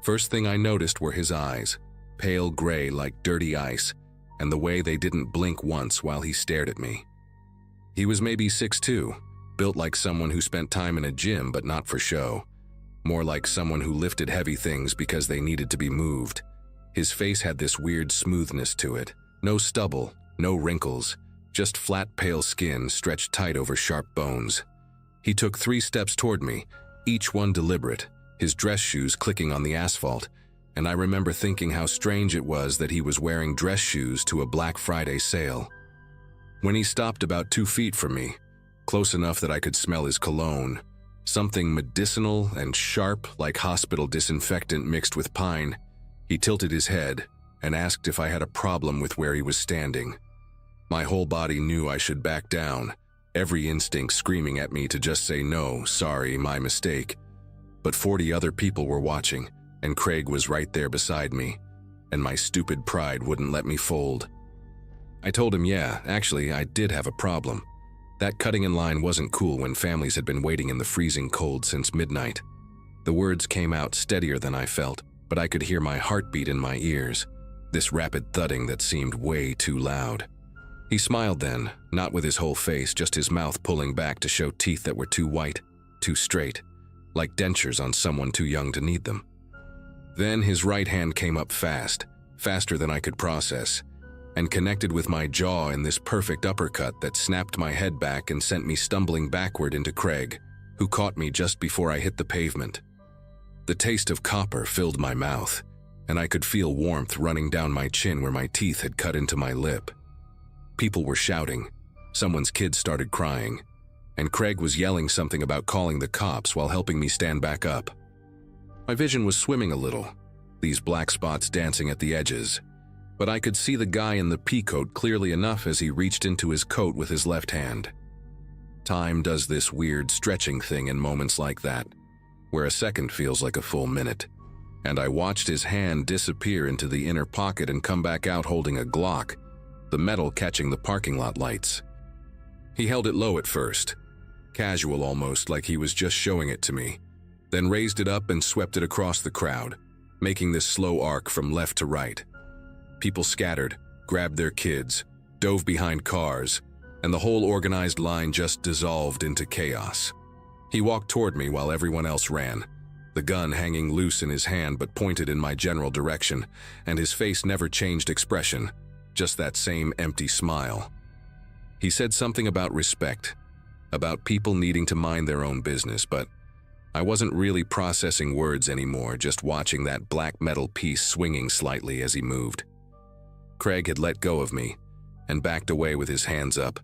First thing I noticed were his eyes, pale gray like dirty ice, and the way they didn't blink once while he stared at me. He was maybe 6'2", built like someone who spent time in a gym but not for show, more like someone who lifted heavy things because they needed to be moved. His face had this weird smoothness to it, no stubble, no wrinkles, just flat pale skin stretched tight over sharp bones. He took 3 steps toward me, each one deliberate, his dress shoes clicking on the asphalt, and I remember thinking how strange it was that he was wearing dress shoes to a Black Friday sale. When he stopped about 2 feet from me, close enough that I could smell his cologne, something medicinal and sharp like hospital disinfectant mixed with pine, he tilted his head and asked if I had a problem with where he was standing. My whole body knew I should back down, every instinct screaming at me to just say no, sorry, my mistake. But 40 other people were watching, and Craig was right there beside me, and my stupid pride wouldn't let me fold. I told him, yeah, actually, I did have a problem. That cutting in line wasn't cool when families had been waiting in the freezing cold since midnight. The words came out steadier than I felt, but I could hear my heartbeat in my ears, this rapid thudding that seemed way too loud. He smiled then, not with his whole face, just his mouth pulling back to show teeth that were too white, too straight, like dentures on someone too young to need them. Then his right hand came up fast, faster than I could process, and connected with my jaw in this perfect uppercut that snapped my head back and sent me stumbling backward into Craig, who caught me just before I hit the pavement. The taste of copper filled my mouth, and I could feel warmth running down my chin where my teeth had cut into my lip. People were shouting, someone's kid started crying, and Craig was yelling something about calling the cops while helping me stand back up. My vision was swimming a little, these black spots dancing at the edges, but I could see the guy in the pea coat clearly enough as he reached into his coat with his left hand. Time does this weird stretching thing in moments like that, where a second feels like a full minute, and I watched his hand disappear into the inner pocket and come back out holding a Glock, the metal catching the parking lot lights. He held it low at first, casual almost, like he was just showing it to me, then raised it up and swept it across the crowd, making this slow arc from left to right. People scattered, grabbed their kids, dove behind cars, and the whole organized line just dissolved into chaos. He walked toward me while everyone else ran, the gun hanging loose in his hand but pointed in my general direction, and his face never changed expression, just that same empty smile. He said something about respect, about people needing to mind their own business, but I wasn't really processing words anymore, just watching that black metal piece swinging slightly as he moved. Craig had let go of me and backed away with his hands up,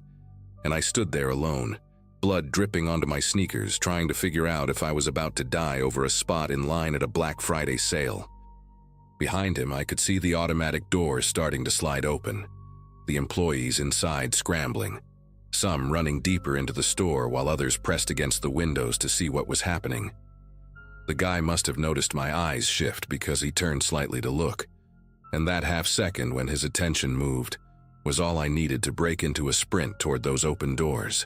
and I stood there alone, blood dripping onto my sneakers, trying to figure out if I was about to die over a spot in line at a Black Friday sale. Behind him, I could see the automatic doors starting to slide open, the employees inside scrambling, some running deeper into the store while others pressed against the windows to see what was happening. The guy must have noticed my eyes shift because he turned slightly to look, and that half second when his attention moved was all I needed to break into a sprint toward those open doors.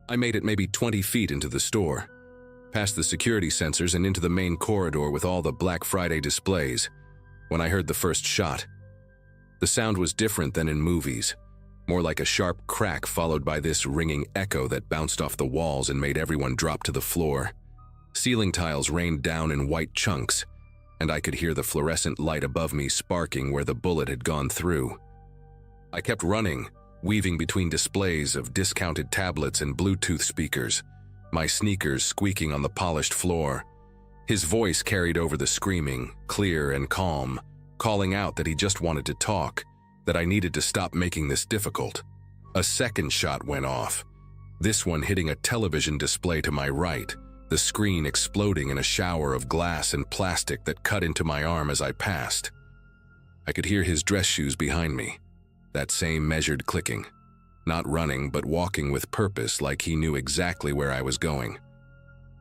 I made it maybe 20 feet into the store, past the security sensors and into the main corridor with all the Black Friday displays, when I heard the first shot. The sound was different than in movies, more like a sharp crack followed by this ringing echo that bounced off the walls and made everyone drop to the floor. Ceiling tiles rained down in white chunks, and I could hear the fluorescent light above me sparking where the bullet had gone through. I kept running, weaving between displays of discounted tablets and Bluetooth speakers, my sneakers squeaking on the polished floor. His voice carried over the screaming, clear and calm, calling out that he just wanted to talk, that I needed to stop making this difficult. A second shot went off, this one hitting a television display to my right, the screen exploding in a shower of glass and plastic that cut into my arm as I passed. I could hear his dress shoes behind me, that same measured clicking, not running but walking with purpose like he knew exactly where I was going.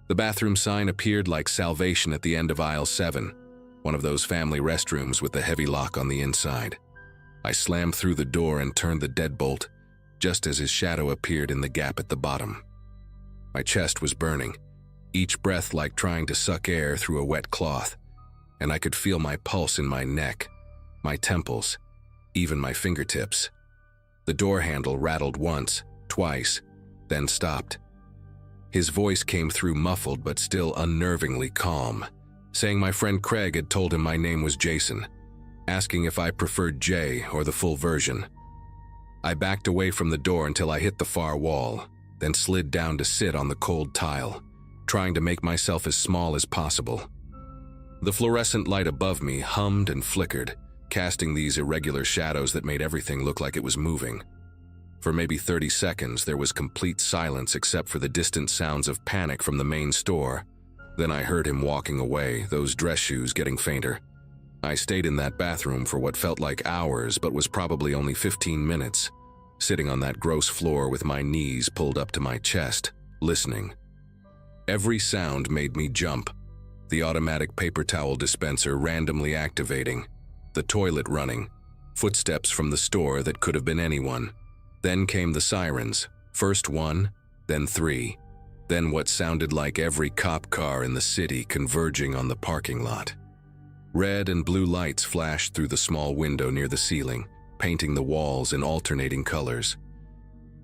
The bathroom sign appeared like salvation at the end of aisle 7, one of those family restrooms with the heavy lock on the inside. I slammed through the door and turned the deadbolt, just as his shadow appeared in the gap at the bottom. My chest was burning, each breath like trying to suck air through a wet cloth, and I could feel my pulse in my neck, my temples, even my fingertips. The door handle rattled once, twice, then stopped. His voice came through muffled but still unnervingly calm, saying my friend Craig had told him my name was Jason, asking if I preferred Jay or the full version. I backed away from the door until I hit the far wall, then slid down to sit on the cold tile, trying to make myself as small as possible. The fluorescent light above me hummed and flickered, casting these irregular shadows that made everything look like it was moving. For maybe 30 seconds, there was complete silence except for the distant sounds of panic from the main store. Then I heard him walking away, those dress shoes getting fainter. I stayed in that bathroom for what felt like hours but was probably only 15 minutes, sitting on that gross floor with my knees pulled up to my chest, listening. Every sound made me jump. The automatic paper towel dispenser randomly activating, the toilet running, footsteps from the store that could have been anyone. Then came the sirens, first one, then 3, then what sounded like every cop car in the city converging on the parking lot. Red and blue lights flashed through the small window near the ceiling, painting the walls in alternating colors.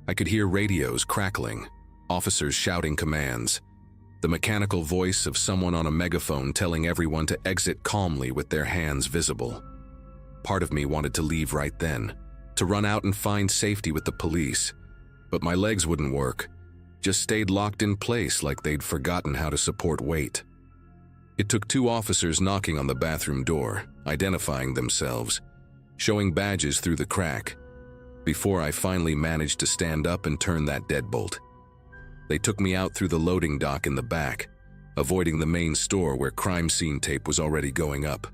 I could hear radios crackling, officers shouting commands, The mechanical voice of someone on a megaphone telling everyone to exit calmly with their hands visible. Part of me wanted to leave right then, to run out and find safety with the police, but my legs wouldn't work, just stayed locked in place like they'd forgotten how to support weight. It took 2 officers knocking on the bathroom door, identifying themselves, showing badges through the crack, before I finally managed to stand up and turn that deadbolt. They took me out through the loading dock in the back, avoiding the main store where crime scene tape was already going up.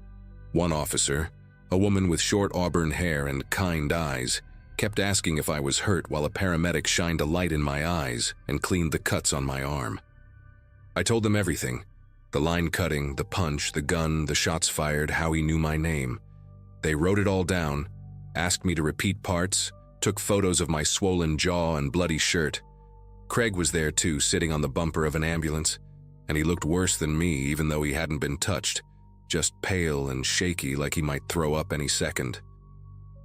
One officer, a woman with short auburn hair and kind eyes, kept asking if I was hurt while a paramedic shined a light in my eyes and cleaned the cuts on my arm. I told them everything: the line cutting, the punch, the gun, the shots fired, how he knew my name. They wrote it all down, asked me to repeat parts, took photos of my swollen jaw and bloody shirt. Craig was there too, sitting on the bumper of an ambulance, and he looked worse than me even though he hadn't been touched, just pale and shaky like he might throw up any second.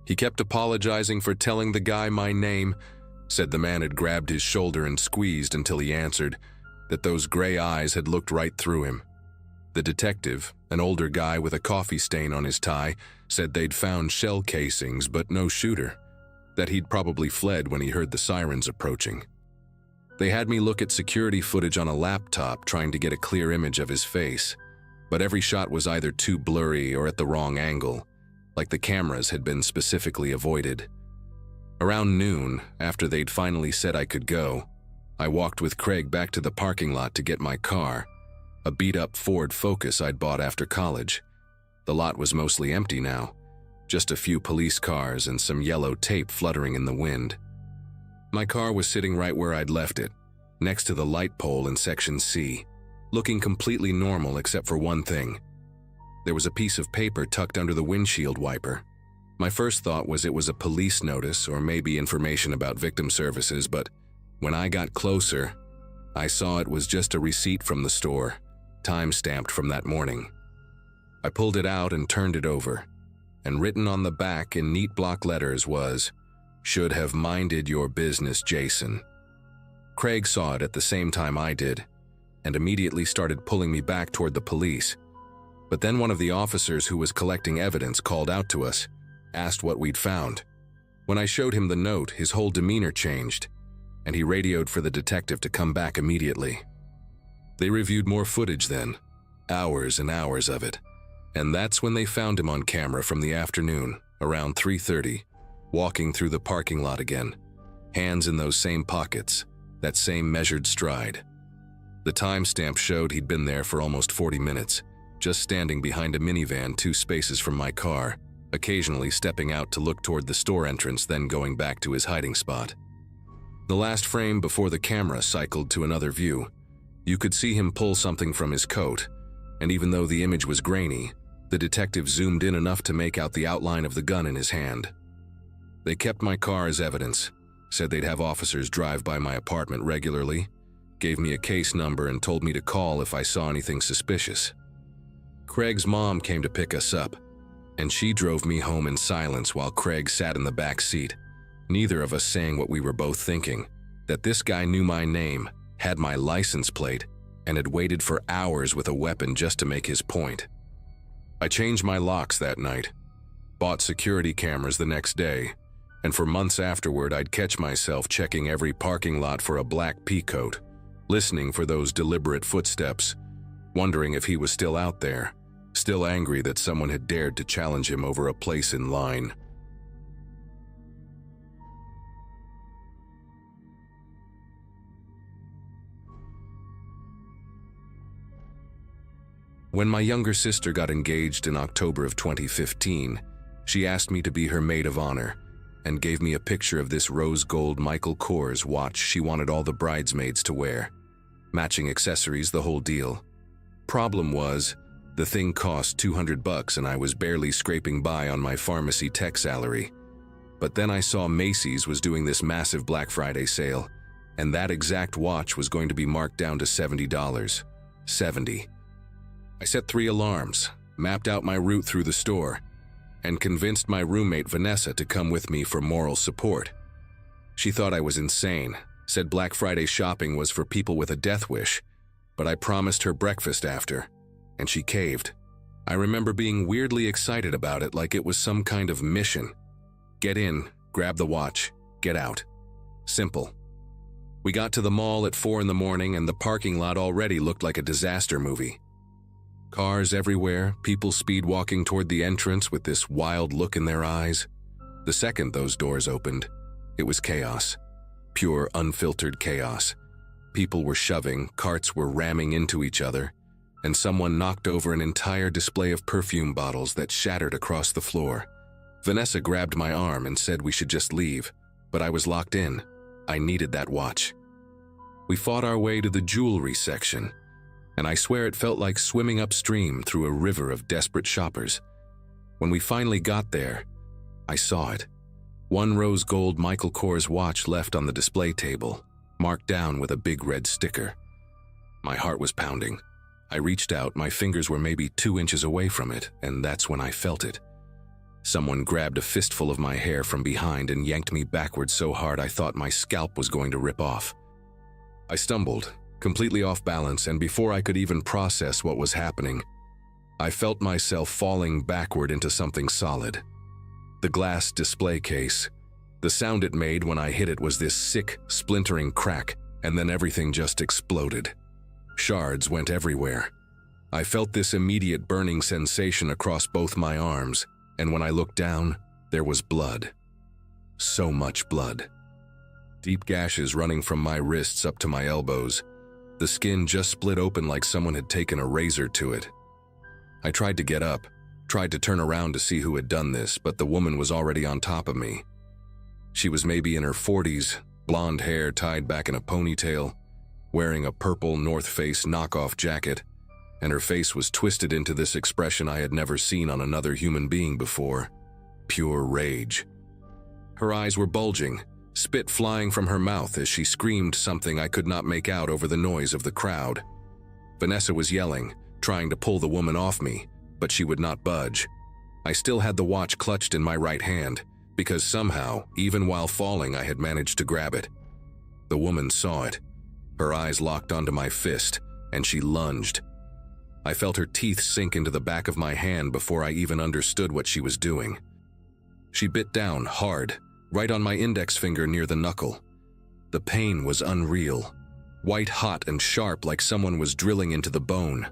He kept apologizing for telling the guy my name, said the man had grabbed his shoulder and squeezed until he answered, that those gray eyes had looked right through him. The detective, an older guy with a coffee stain on his tie, said they'd found shell casings but no shooter, that he'd probably fled when he heard the sirens approaching. They had me look at security footage on a laptop trying to get a clear image of his face, but every shot was either too blurry or at the wrong angle, like the cameras had been specifically avoided. Around noon, after they'd finally said I could go, I walked with Craig back to the parking lot to get my car, a beat-up Ford Focus I'd bought after college. The lot was mostly empty now, just a few police cars and some yellow tape fluttering in the wind. My car was sitting right where I'd left it, next to the light pole in Section C, looking completely normal except for one thing. There was a piece of paper tucked under the windshield wiper. My first thought was it was a police notice or maybe information about victim services, but when I got closer, I saw it was just a receipt from the store, time-stamped from that morning. I pulled it out and turned it over, and written on the back in neat block letters was, "Should have minded your business, Jason." Craig saw it at the same time I did, and immediately started pulling me back toward the police. But then one of the officers who was collecting evidence called out to us, asked what we'd found. When I showed him the note, his whole demeanor changed, and he radioed for the detective to come back immediately. They reviewed more footage then, hours and hours of it, and that's when they found him on camera from the afternoon, around 3:30, walking through the parking lot again, hands in those same pockets, that same measured stride. The timestamp showed he'd been there for almost 40 minutes, just standing behind a minivan 2 spaces from my car, occasionally stepping out to look toward the store entrance, then going back to his hiding spot. The last frame before the camera cycled to another view, you could see him pull something from his coat, and even though the image was grainy, the detective zoomed in enough to make out the outline of the gun in his hand. They kept my car as evidence, said they'd have officers drive by my apartment regularly, gave me a case number and told me to call if I saw anything suspicious. Craig's mom came to pick us up, and she drove me home in silence while Craig sat in the back seat, neither of us saying what we were both thinking, that this guy knew my name, had my license plate, and had waited for hours with a weapon just to make his point. I changed my locks that night, bought security cameras the next day, and for months afterward I'd catch myself checking every parking lot for a black peacoat, listening for those deliberate footsteps, wondering if he was still out there, still angry that someone had dared to challenge him over a place in line. When my younger sister got engaged in October of 2015, she asked me to be her maid of honor and gave me a picture of this rose gold Michael Kors watch she wanted all the bridesmaids to wear. Matching accessories, the whole deal. Problem was, the thing cost $200 and I was barely scraping by on my pharmacy tech salary. But then I saw Macy's was doing this massive Black Friday sale, and that exact watch was going to be marked down to $70. $70. I set 3 alarms, mapped out my route through the store, and convinced my roommate Vanessa to come with me for moral support. She thought I was insane, said Black Friday shopping was for people with a death wish, but I promised her breakfast after, and she caved. I remember being weirdly excited about it, like it was some kind of mission. Get in, grab the watch, get out. Simple. We got to the mall at 4 in the morning and the parking lot already looked like a disaster movie. Cars everywhere, people speed walking toward the entrance with this wild look in their eyes. The second those doors opened, it was chaos. Pure, unfiltered chaos. People were shoving, carts were ramming into each other, and someone knocked over an entire display of perfume bottles that shattered across the floor. Vanessa grabbed my arm and said we should just leave, but I was locked in. I needed that watch. We fought our way to the jewelry section, and I swear it felt like swimming upstream through a river of desperate shoppers. When we finally got there, I saw it. One rose gold Michael Kors watch left on the display table, marked down with a big red sticker. My heart was pounding. I reached out, my fingers were maybe 2 inches away from it, and that's when I felt it. Someone grabbed a fistful of my hair from behind and yanked me backwards so hard I thought my scalp was going to rip off. I stumbled, completely off balance, and before I could even process what was happening, I felt myself falling backward into something solid. The glass display case. The sound it made when I hit it was this sick, splintering crack, and then everything just exploded. Shards went everywhere. I felt this immediate burning sensation across both my arms, and when I looked down, there was blood. So much blood. Deep gashes running from my wrists up to my elbows. The skin just split open like someone had taken a razor to it. I tried to get up, tried to turn around to see who had done this, but the woman was already on top of me. She was maybe in her 40s, blonde hair tied back in a ponytail, wearing a purple North Face knockoff jacket, and her face was twisted into this expression I had never seen on another human being before. Pure rage. Her eyes were bulging, spit flying from her mouth as she screamed something I could not make out over the noise of the crowd. Vanessa was yelling, trying to pull the woman off me, but she would not budge. I still had the watch clutched in my right hand, because somehow, even while falling, I had managed to grab it. The woman saw it. Her eyes locked onto my fist, and she lunged. I felt her teeth sink into the back of my hand before I even understood what she was doing. She bit down hard, right on my index finger near the knuckle. The pain was unreal, white hot and sharp like someone was drilling into the bone.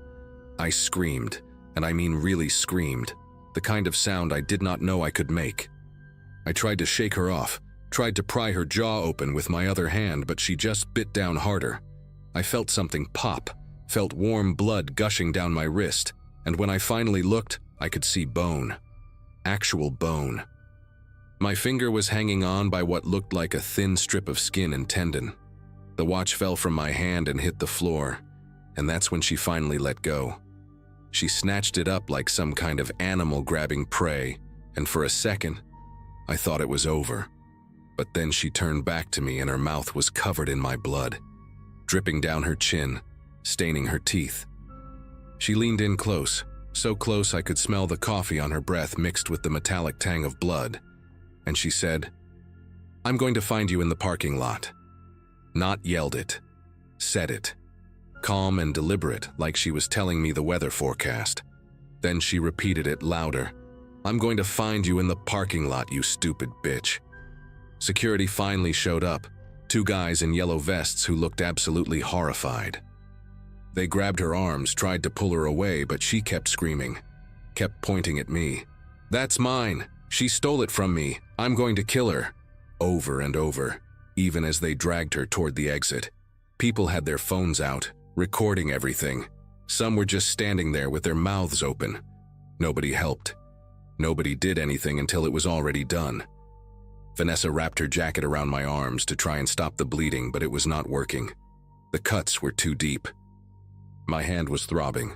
I screamed, and I mean really screamed, the kind of sound I did not know I could make. I tried to shake her off, tried to pry her jaw open with my other hand, but she just bit down harder. I felt something pop, felt warm blood gushing down my wrist, and when I finally looked, I could see bone. Actual bone. My finger was hanging on by what looked like a thin strip of skin and tendon. The watch fell from my hand and hit the floor, and that's when she finally let go. She snatched it up like some kind of animal grabbing prey, and for a second, I thought it was over. But then she turned back to me and her mouth was covered in my blood, dripping down her chin, staining her teeth. She leaned in close, so close I could smell the coffee on her breath mixed with the metallic tang of blood, and she said, "I'm going to find you in the parking lot." Not yelled it, said it. Calm and deliberate, like she was telling me the weather forecast. Then she repeated it louder. "I'm going to find you in the parking lot, you stupid bitch." Security finally showed up, 2 guys in yellow vests who looked absolutely horrified. They grabbed her arms, tried to pull her away, but she kept screaming, kept pointing at me. "That's mine. She stole it from me. I'm going to kill her." Over and over, even as they dragged her toward the exit. People had their phones out, recording everything. Some were just standing there with their mouths open. Nobody helped. Nobody did anything until it was already done. Vanessa wrapped her jacket around my arms to try and stop the bleeding, but it was not working. The cuts were too deep. My hand was throbbing,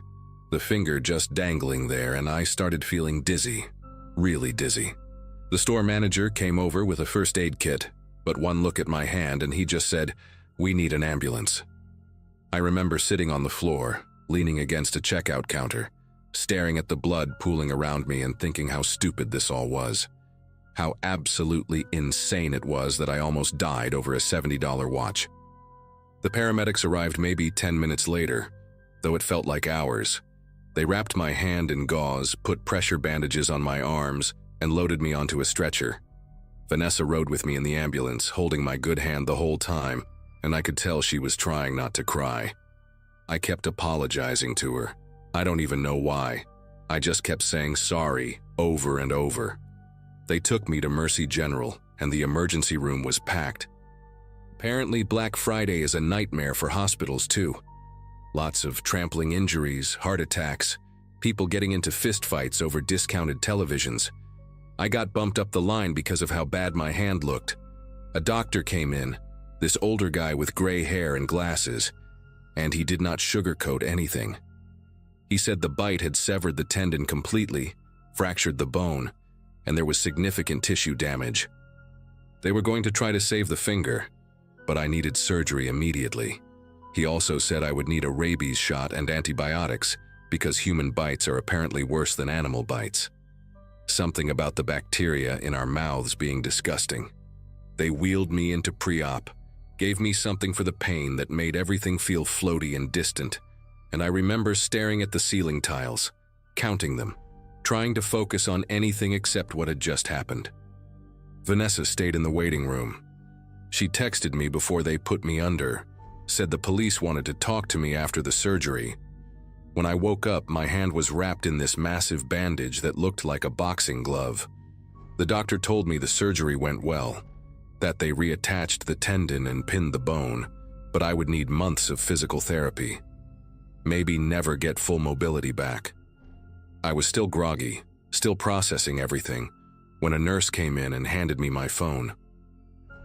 the finger just dangling there, and I started feeling dizzy, really dizzy. The store manager came over with a first aid kit, but one look at my hand and he just said, "We need an ambulance." I remember sitting on the floor, leaning against a checkout counter, staring at the blood pooling around me and thinking how stupid this all was. How absolutely insane it was that I almost died over a $70 watch. The paramedics arrived maybe 10 minutes later, though it felt like hours. They wrapped my hand in gauze, put pressure bandages on my arms, and loaded me onto a stretcher. Vanessa rode with me in the ambulance, holding my good hand the whole time, and I could tell she was trying not to cry. I kept apologizing to her. I don't even know why. I just kept saying sorry over and over. They took me to Mercy General, and the emergency room was packed. Apparently, Black Friday is a nightmare for hospitals too. Lots of trampling injuries, heart attacks, people getting into fistfights over discounted televisions. I got bumped up the line because of how bad my hand looked. A doctor came in, this older guy with gray hair and glasses, and he did not sugarcoat anything. He said the bite had severed the tendon completely, fractured the bone, and there was significant tissue damage. They were going to try to save the finger, but I needed surgery immediately. He also said I would need a rabies shot and antibiotics because human bites are apparently worse than animal bites. Something about the bacteria in our mouths being disgusting. They wheeled me into pre-op, gave me something for the pain that made everything feel floaty and distant, and I remember staring at the ceiling tiles, counting them, trying to focus on anything except what had just happened. Vanessa stayed in the waiting room. She texted me before they put me under, said the police wanted to talk to me after the surgery. When I woke up, my hand was wrapped in this massive bandage that looked like a boxing glove. The doctor told me the surgery went well, that they reattached the tendon and pinned the bone, but I would need months of physical therapy. Maybe never get full mobility back. I was still groggy, still processing everything, when a nurse came in and handed me my phone.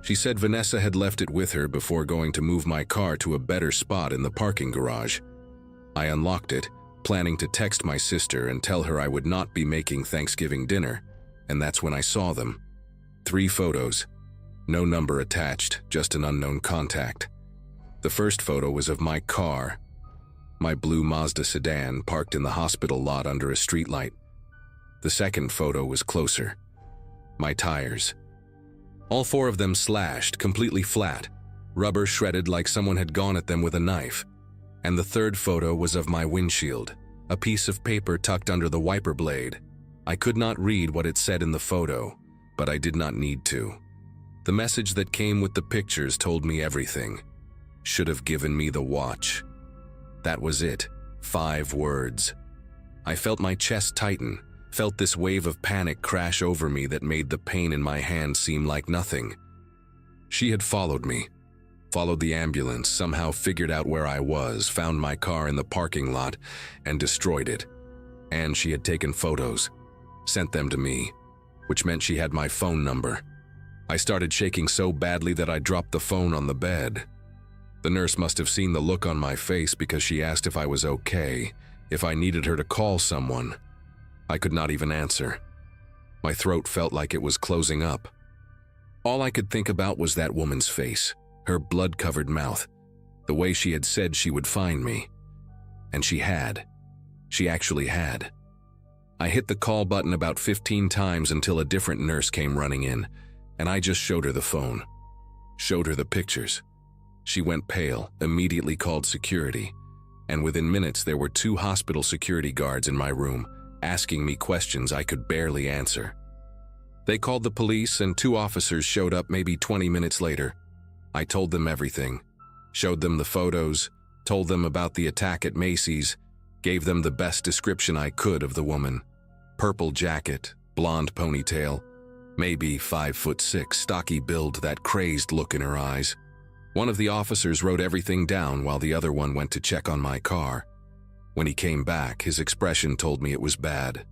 She said Vanessa had left it with her before going to move my car to a better spot in the parking garage. I unlocked it, planning to text my sister and tell her I would not be making Thanksgiving dinner, and that's when I saw them. 3 photos. No number attached, just an unknown contact. The first photo was of my car, my blue Mazda sedan parked in the hospital lot under a streetlight. The second photo was closer. My tires. All 4 of them slashed, completely flat, rubber shredded like someone had gone at them with a knife. And the third photo was of my windshield, a piece of paper tucked under the wiper blade. I could not read what it said in the photo, but I did not need to. The message that came with the pictures told me everything. Should have given me the watch. That was it. 5 words. I felt my chest tighten, felt this wave of panic crash over me that made the pain in my hand seem like nothing. She had followed me. Followed the ambulance, somehow figured out where I was, found my car in the parking lot, and destroyed it. And she had taken photos, sent them to me, which meant she had my phone number. I started shaking so badly that I dropped the phone on the bed. The nurse must have seen the look on my face because she asked if I was okay, if I needed her to call someone. I could not even answer. My throat felt like it was closing up. All I could think about was that woman's face. Her blood-covered mouth, the way she had said she would find me. And she had. She actually had. I hit the call button about 15 times until a different nurse came running in, and I just showed her the phone. Showed her the pictures. She went pale, immediately called security, and within minutes there were 2 hospital security guards in my room, asking me questions I could barely answer. They called the police and 2 officers showed up maybe 20 minutes later. I told them everything, showed them the photos, told them about the attack at Macy's, gave them the best description I could of the woman. Purple jacket, blonde ponytail, maybe 5'6", stocky build, that crazed look in her eyes. One of the officers wrote everything down while the other one went to check on my car. When he came back, his expression told me it was bad.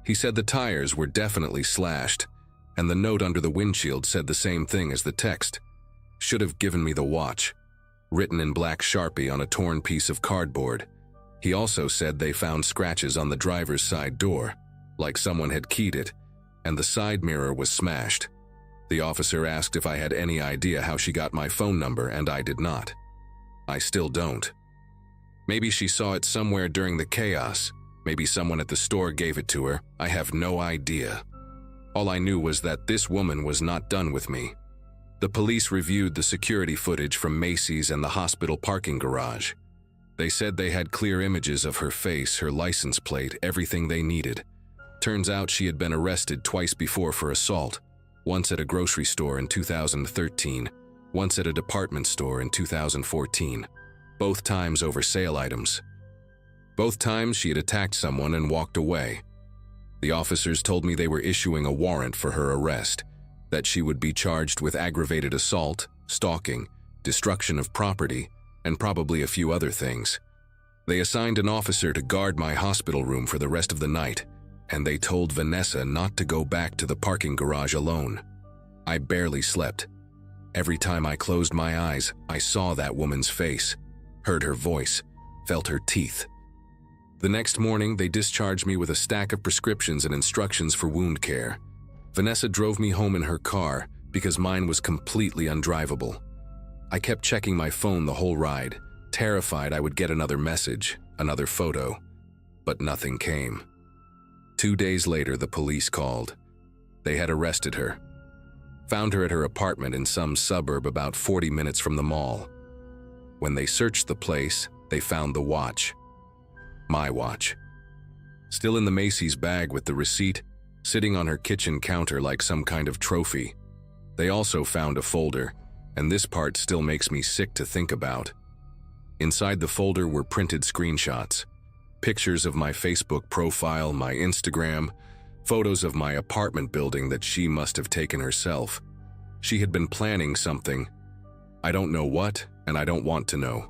He said the tires were definitely slashed, and the note under the windshield said the same thing as the text. Should have given me the watch, written in black Sharpie on a torn piece of cardboard. He also said they found scratches on the driver's side door, like someone had keyed it, and the side mirror was smashed. The officer asked if I had any idea how she got my phone number, and I did not. I still don't. Maybe she saw it somewhere during the chaos. Maybe someone at the store gave it to her. I have no idea. All I knew was that this woman was not done with me. The police reviewed the security footage from Macy's and the hospital parking garage. They said they had clear images of her face, her license plate, everything they needed. Turns out she had been arrested twice before for assault, once at a grocery store in 2013, once at a department store in 2014, both times over sale items. Both times she had attacked someone and walked away. The officers told me they were issuing a warrant for her arrest, that she would be charged with aggravated assault, stalking, destruction of property, and probably a few other things. They assigned an officer to guard my hospital room for the rest of the night, and they told Vanessa not to go back to the parking garage alone. I barely slept. Every time I closed my eyes, I saw that woman's face, heard her voice, felt her teeth. The next morning, they discharged me with a stack of prescriptions and instructions for wound care. Vanessa drove me home in her car because mine was completely undrivable. I kept checking my phone the whole ride, terrified I would get another message, another photo, but nothing came. 2 days later, the police called. They had arrested her. Found her at her apartment in some suburb about 40 minutes from the mall. When they searched the place, they found the watch. My watch. Still in the Macy's bag with the receipt, sitting on her kitchen counter like some kind of trophy. They also found a folder, and this part still makes me sick to think about. Inside the folder were printed screenshots, pictures of my Facebook profile, my Instagram, photos of my apartment building that she must have taken herself. She had been planning something. I don't know what, and I don't want to know.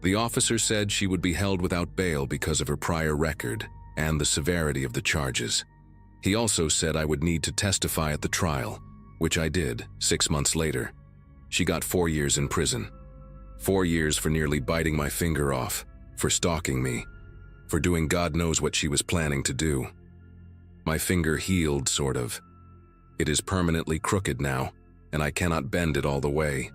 The officer said she would be held without bail because of her prior record and the severity of the charges. He also said I would need to testify at the trial, which I did 6 months later. She got 4 years in prison. 4 years for nearly biting my finger off, for stalking me, for doing God knows what she was planning to do. My finger healed, sort of. It is permanently crooked now, and I cannot bend it all the way.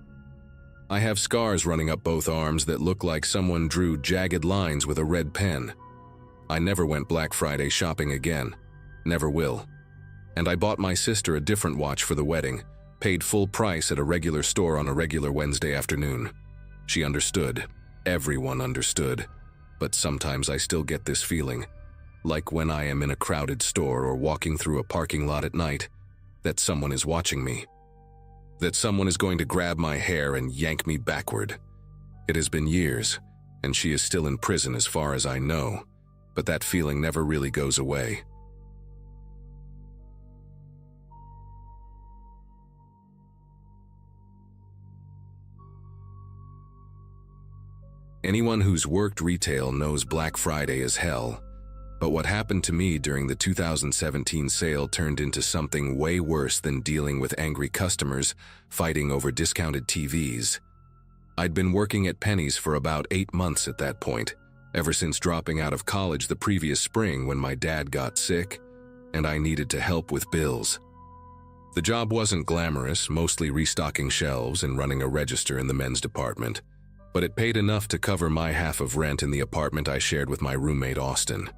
I have scars running up both arms that look like someone drew jagged lines with a red pen. I never went Black Friday shopping again. Never will. And I bought my sister a different watch for the wedding, paid full price at a regular store on a regular Wednesday afternoon. She understood. Everyone understood. But sometimes I still get this feeling, like when I am in a crowded store or walking through a parking lot at night, that someone is watching me. That someone is going to grab my hair and yank me backward. It has been years, and she is still in prison as far as I know, but that feeling never really goes away. Anyone who's worked retail knows Black Friday is hell, but what happened to me during the 2017 sale turned into something way worse than dealing with angry customers fighting over discounted TVs. I'd been working at Penny's for about 8 months at that point, ever since dropping out of college the previous spring when my dad got sick, and I needed to help with bills. The job wasn't glamorous, mostly restocking shelves and running a register in the men's department, but it paid enough to cover my half of rent in the apartment I shared with my roommate Austin.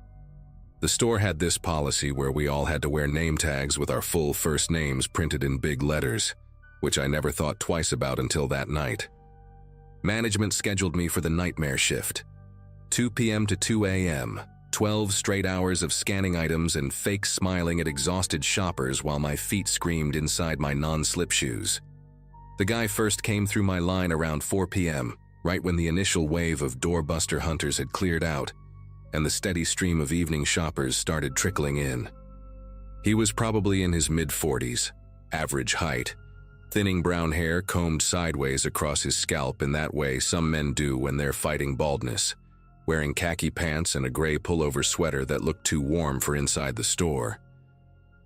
The store had this policy where we all had to wear name tags with our full first names printed in big letters, which I never thought twice about until that night. Management scheduled me for the nightmare shift. 2 p.m. to 2 a.m., 12 straight hours of scanning items and fake smiling at exhausted shoppers while my feet screamed inside my non-slip shoes. The guy first came through my line around 4 p.m., right when the initial wave of doorbuster hunters had cleared out, and the steady stream of evening shoppers started trickling in. He was probably in his mid-40s, average height, thinning brown hair combed sideways across his scalp in that way some men do when they're fighting baldness, wearing khaki pants and a gray pullover sweater that looked too warm for inside the store.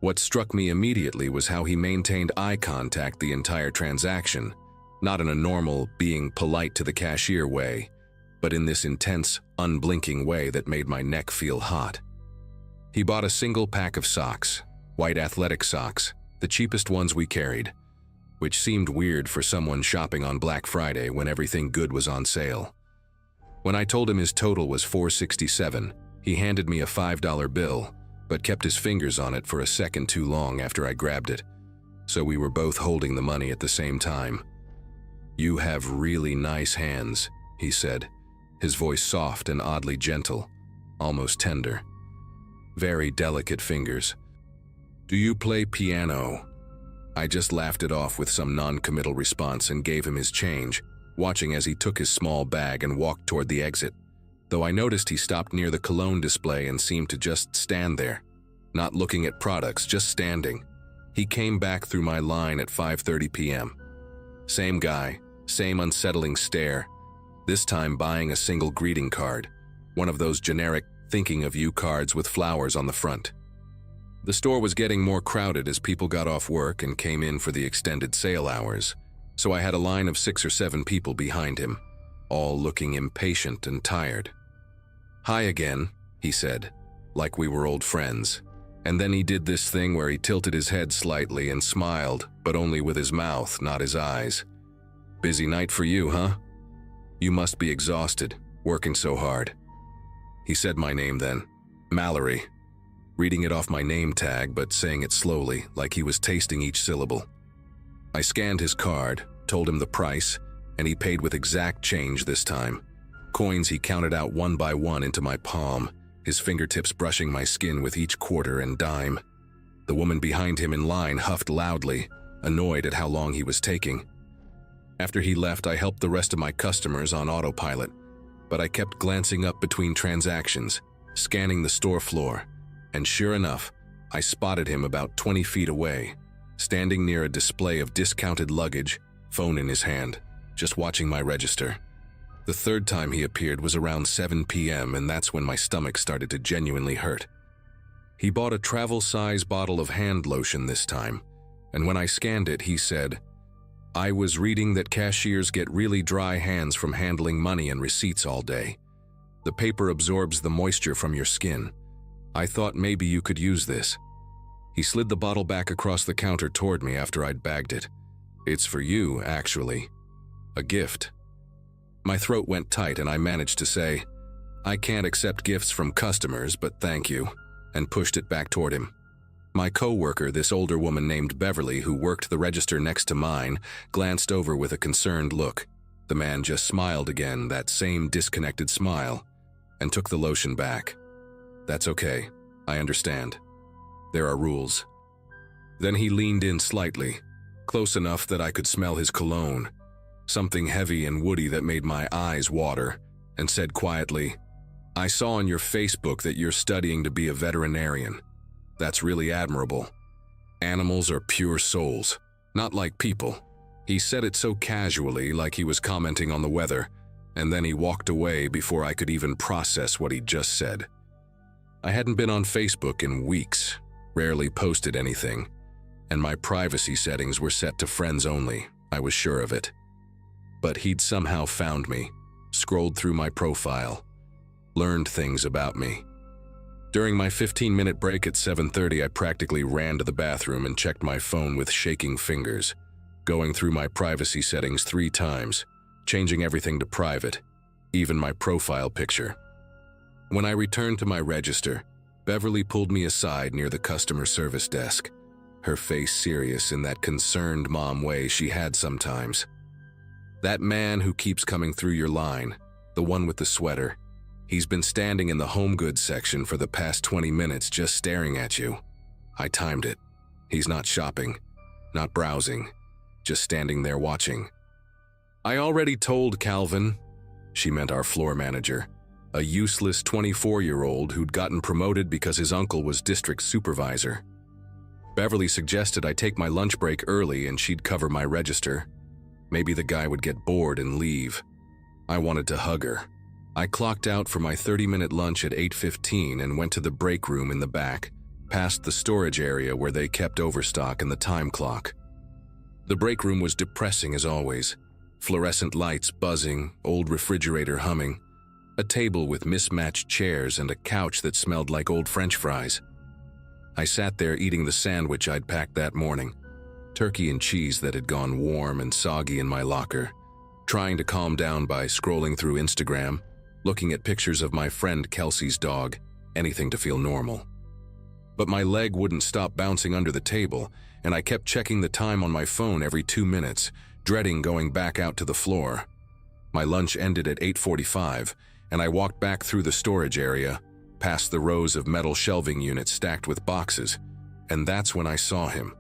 What struck me immediately was how he maintained eye contact the entire transaction, not in a normal, being polite to the cashier way, but in this intense, unblinking way that made my neck feel hot. He bought a single pack of socks, white athletic socks, the cheapest ones we carried, which seemed weird for someone shopping on Black Friday when everything good was on sale. When I told him his total was $467, he handed me a $5 bill, but kept his fingers on it for a second too long after I grabbed it, so we were both holding the money at the same time. "You have really nice hands," he said, his voice soft and oddly gentle, almost tender. Very delicate fingers. "Do you play piano?" I just laughed it off with some non-committal response and gave him his change, watching as he took his small bag and walked toward the exit, though I noticed he stopped near the cologne display and seemed to just stand there, not looking at products, just standing. He came back through my line at 5:30 p.m. Same guy, same unsettling stare, this time buying a single greeting card, one of those generic thinking of you cards with flowers on the front. The store was getting more crowded as people got off work and came in for the extended sale hours, so I had a line of 6 or 7 people behind him, all looking impatient and tired. "Hi again," he said, like we were old friends. And then he did this thing where he tilted his head slightly and smiled, but only with his mouth, not his eyes. "Busy night for you, huh? You must be exhausted, working so hard." He said my name then, Mallory, reading it off my name tag but saying it slowly, like he was tasting each syllable. I scanned his card, told him the price, and he paid with exact change this time. Coins he counted out one by one into my palm, his fingertips brushing my skin with each quarter and dime. The woman behind him in line huffed loudly, annoyed at how long he was taking. After he left, I helped the rest of my customers on autopilot, but I kept glancing up between transactions, scanning the store floor, and sure enough, I spotted him about 20 feet away, standing near a display of discounted luggage, phone in his hand, just watching my register. The third time he appeared was around 7 p.m., and that's when my stomach started to genuinely hurt. He bought a travel-size bottle of hand lotion this time, and when I scanned it, he said, "I was reading that cashiers get really dry hands from handling money and receipts all day. The paper absorbs the moisture from your skin. I thought maybe you could use this." He slid the bottle back across the counter toward me after I'd bagged it. "It's for you, actually. A gift." My throat went tight and I managed to say, "I can't accept gifts from customers, but thank you," and pushed it back toward him. My co-worker, this older woman named Beverly, who worked the register next to mine, glanced over with a concerned look. The man just smiled again, that same disconnected smile, and took the lotion back. "That's okay. I understand. There are rules." Then he leaned in slightly, close enough that I could smell his cologne, something heavy and woody that made my eyes water, and said quietly, "I saw on your Facebook that you're studying to be a veterinarian. That's really admirable. Animals are pure souls, not like people." He said it so casually, like he was commenting on the weather, and then he walked away before I could even process what he'd just said. I hadn't been on Facebook in weeks, rarely posted anything, and my privacy settings were set to friends only, I was sure of it. But he'd somehow found me, scrolled through my profile, learned things about me. During my 15-minute break at 7:30, I practically ran to the bathroom and checked my phone with shaking fingers, going through my privacy settings 3 times, changing everything to private, even my profile picture. When I returned to my register, Beverly pulled me aside near the customer service desk, her face serious in that concerned mom way she had sometimes. "That man who keeps coming through your line, the one with the sweater, he's been standing in the home goods section for the past 20 minutes just staring at you." I timed it. He's not shopping, not browsing, just standing there watching. "I already told Calvin," she meant our floor manager, a useless 24-year-old who'd gotten promoted because his uncle was district supervisor. Beverly suggested I take my lunch break early and she'd cover my register. Maybe the guy would get bored and leave. I wanted to hug her. I clocked out for my 30-minute lunch at 8:15 and went to the break room in the back, past the storage area where they kept overstock and the time clock. The break room was depressing as always. Fluorescent lights buzzing, old refrigerator humming, a table with mismatched chairs and a couch that smelled like old French fries. I sat there eating the sandwich I'd packed that morning, turkey and cheese that had gone warm and soggy in my locker, trying to calm down by scrolling through Instagram, looking at pictures of my friend Kelsey's dog, anything to feel normal. But my leg wouldn't stop bouncing under the table, and I kept checking the time on my phone every 2 minutes, dreading going back out to the floor. My lunch ended at 8:45, and I walked back through the storage area, past the rows of metal shelving units stacked with boxes, and that's when I saw him.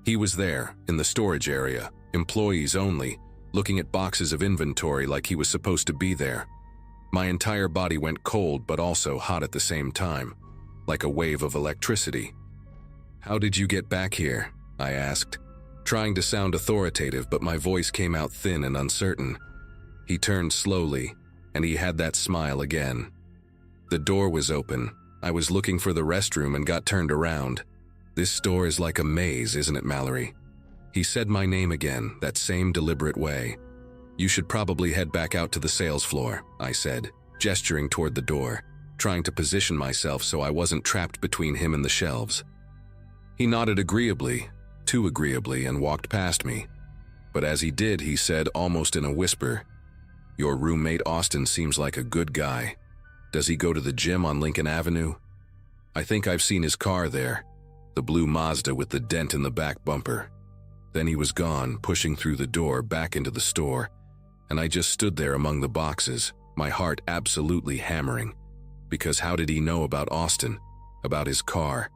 He was there, in the storage area, employees only, looking at boxes of inventory like he was supposed to be there. My entire body went cold but also hot at the same time, like a wave of electricity. "How did you get back here?" I asked, trying to sound authoritative, but my voice came out thin and uncertain. He turned slowly, and he had that smile again. "The door was open. I was looking for the restroom and got turned around. This store is like a maze, isn't it, Mallory?" He said my name again, that same deliberate way. "You should probably head back out to the sales floor," I said, gesturing toward the door, trying to position myself so I wasn't trapped between him and the shelves. He nodded agreeably, too agreeably, and walked past me. But as he did, he said almost in a whisper, "Your roommate Austin seems like a good guy. Does he go to the gym on Lincoln Avenue? I think I've seen his car there, the blue Mazda with the dent in the back bumper." Then he was gone, pushing through the door back into the store, and I just stood there among the boxes, my heart absolutely hammering. Because how did he know about Austin, about his car,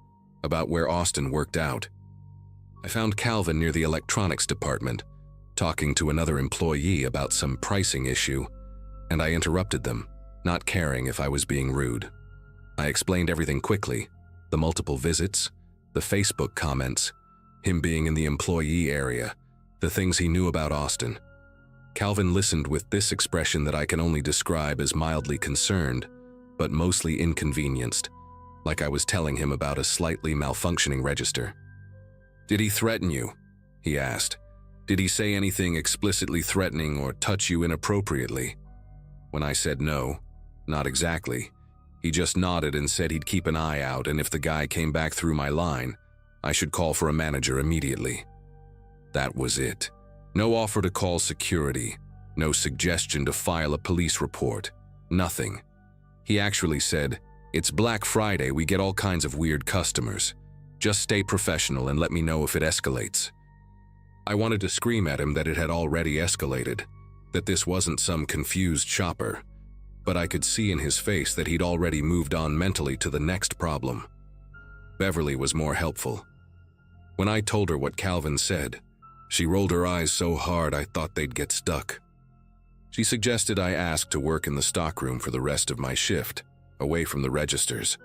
about where Austin worked out? I found Calvin near the electronics department, talking to another employee about some pricing issue, and I interrupted them, not caring if I was being rude. I explained everything quickly, the multiple visits, the Facebook comments, him being in the employee area, the things he knew about Austin. Calvin listened with this expression that I can only describe as mildly concerned, but mostly inconvenienced, like I was telling him about a slightly malfunctioning register. "Did he threaten you?" he asked. "Did he say anything explicitly threatening or touch you inappropriately?" When I said no, not exactly, he just nodded and said he'd keep an eye out, and if the guy came back through my line, I should call for a manager immediately. That was it. No offer to call security, no suggestion to file a police report, nothing. He actually said, "It's Black Friday, we get all kinds of weird customers. Just stay professional and let me know if it escalates." I wanted to scream at him that it had already escalated, that this wasn't some confused shopper, but I could see in his face that he'd already moved on mentally to the next problem. Beverly was more helpful. When I told her what Calvin said, she rolled her eyes so hard I thought they'd get stuck. She suggested I ask to work in the stockroom for the rest of my shift, away from the registers,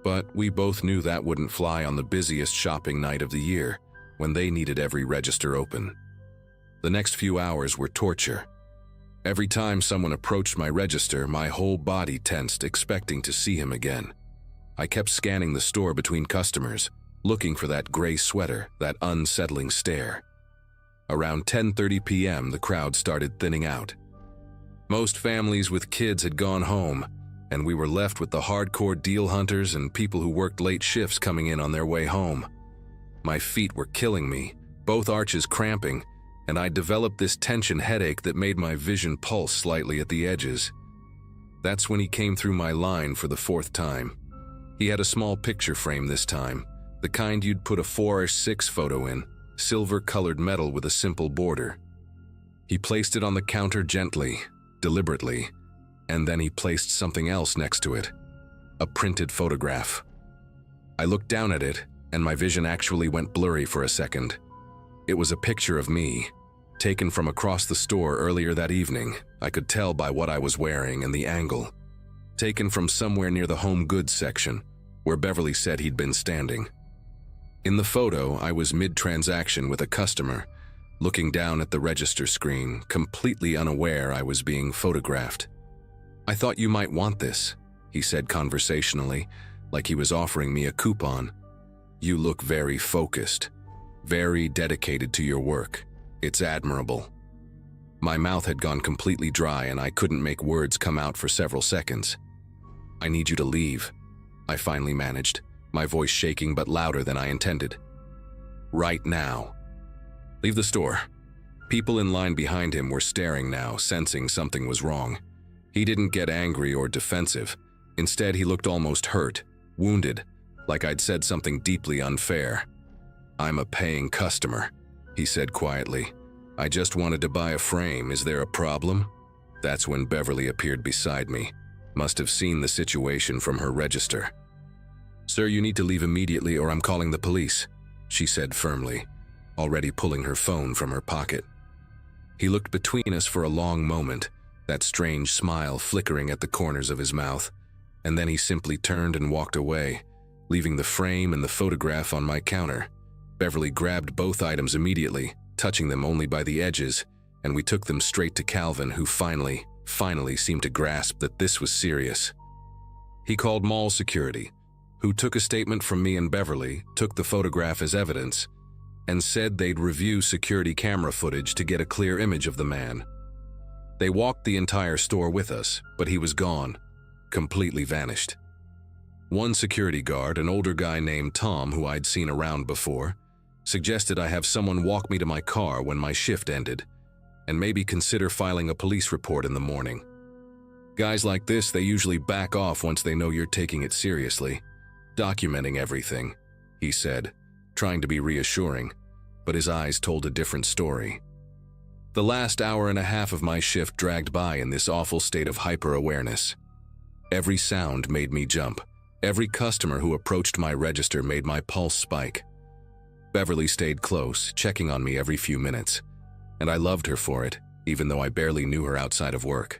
but we both knew that wouldn't fly on the busiest shopping night of the year, when they needed every register open. The next few hours were torture. Every time someone approached my register, my whole body tensed, expecting to see him again. I kept scanning the store between customers, looking for that gray sweater, that unsettling stare. Around 10:30 p.m., the crowd started thinning out. Most families with kids had gone home, and we were left with the hardcore deal hunters and people who worked late shifts coming in on their way home. My feet were killing me, both arches cramping, and I developed this tension headache that made my vision pulse slightly at the edges. That's when he came through my line for the fourth time. He had a small picture frame this time, the kind you'd put a 4:6 photo in, silver-colored metal with a simple border. He placed it on the counter gently, deliberately, and then he placed something else next to it, a printed photograph. I looked down at it, and my vision actually went blurry for a second. It was a picture of me, taken from across the store earlier that evening. I could tell by what I was wearing and the angle. Taken from somewhere near the home goods section, where Beverly said he'd been standing. In the photo, I was mid-transaction with a customer, looking down at the register screen, completely unaware I was being photographed. "I thought you might want this," he said conversationally, like he was offering me a coupon. "You look very focused, very dedicated to your work. It's admirable." My mouth had gone completely dry and I couldn't make words come out for several seconds. "I need you to leave," I finally managed, my voice shaking but louder than I intended. "Right now. Leave the store." People in line behind him were staring now, sensing something was wrong. He didn't get angry or defensive. Instead, he looked almost hurt, wounded, like I'd said something deeply unfair. "I'm a paying customer," he said quietly. "I just wanted to buy a frame. Is there a problem?" That's when Beverly appeared beside me. Must have seen the situation from her register. "Sir, you need to leave immediately or I'm calling the police," she said firmly, already pulling her phone from her pocket. He looked between us for a long moment, that strange smile flickering at the corners of his mouth, and then he simply turned and walked away, leaving the frame and the photograph on my counter. Beverly grabbed both items immediately, touching them only by the edges, and we took them straight to Calvin, who finally seemed to grasp that this was serious. He called mall security, who took a statement from me and Beverly, took the photograph as evidence, and said they'd review security camera footage to get a clear image of the man. They walked the entire store with us, but he was gone, completely vanished. One security guard, an older guy named Tom who I'd seen around before, suggested I have someone walk me to my car when my shift ended, and maybe consider filing a police report in the morning. Guys like this, they usually back off once they know you're taking it seriously. "Documenting everything," he said, trying to be reassuring, but his eyes told a different story. The last hour and a half of my shift dragged by in this awful state of hyper-awareness. Every sound made me jump. Every customer who approached my register made my pulse spike. Beverly stayed close, checking on me every few minutes, and I loved her for it, even though I barely knew her outside of work.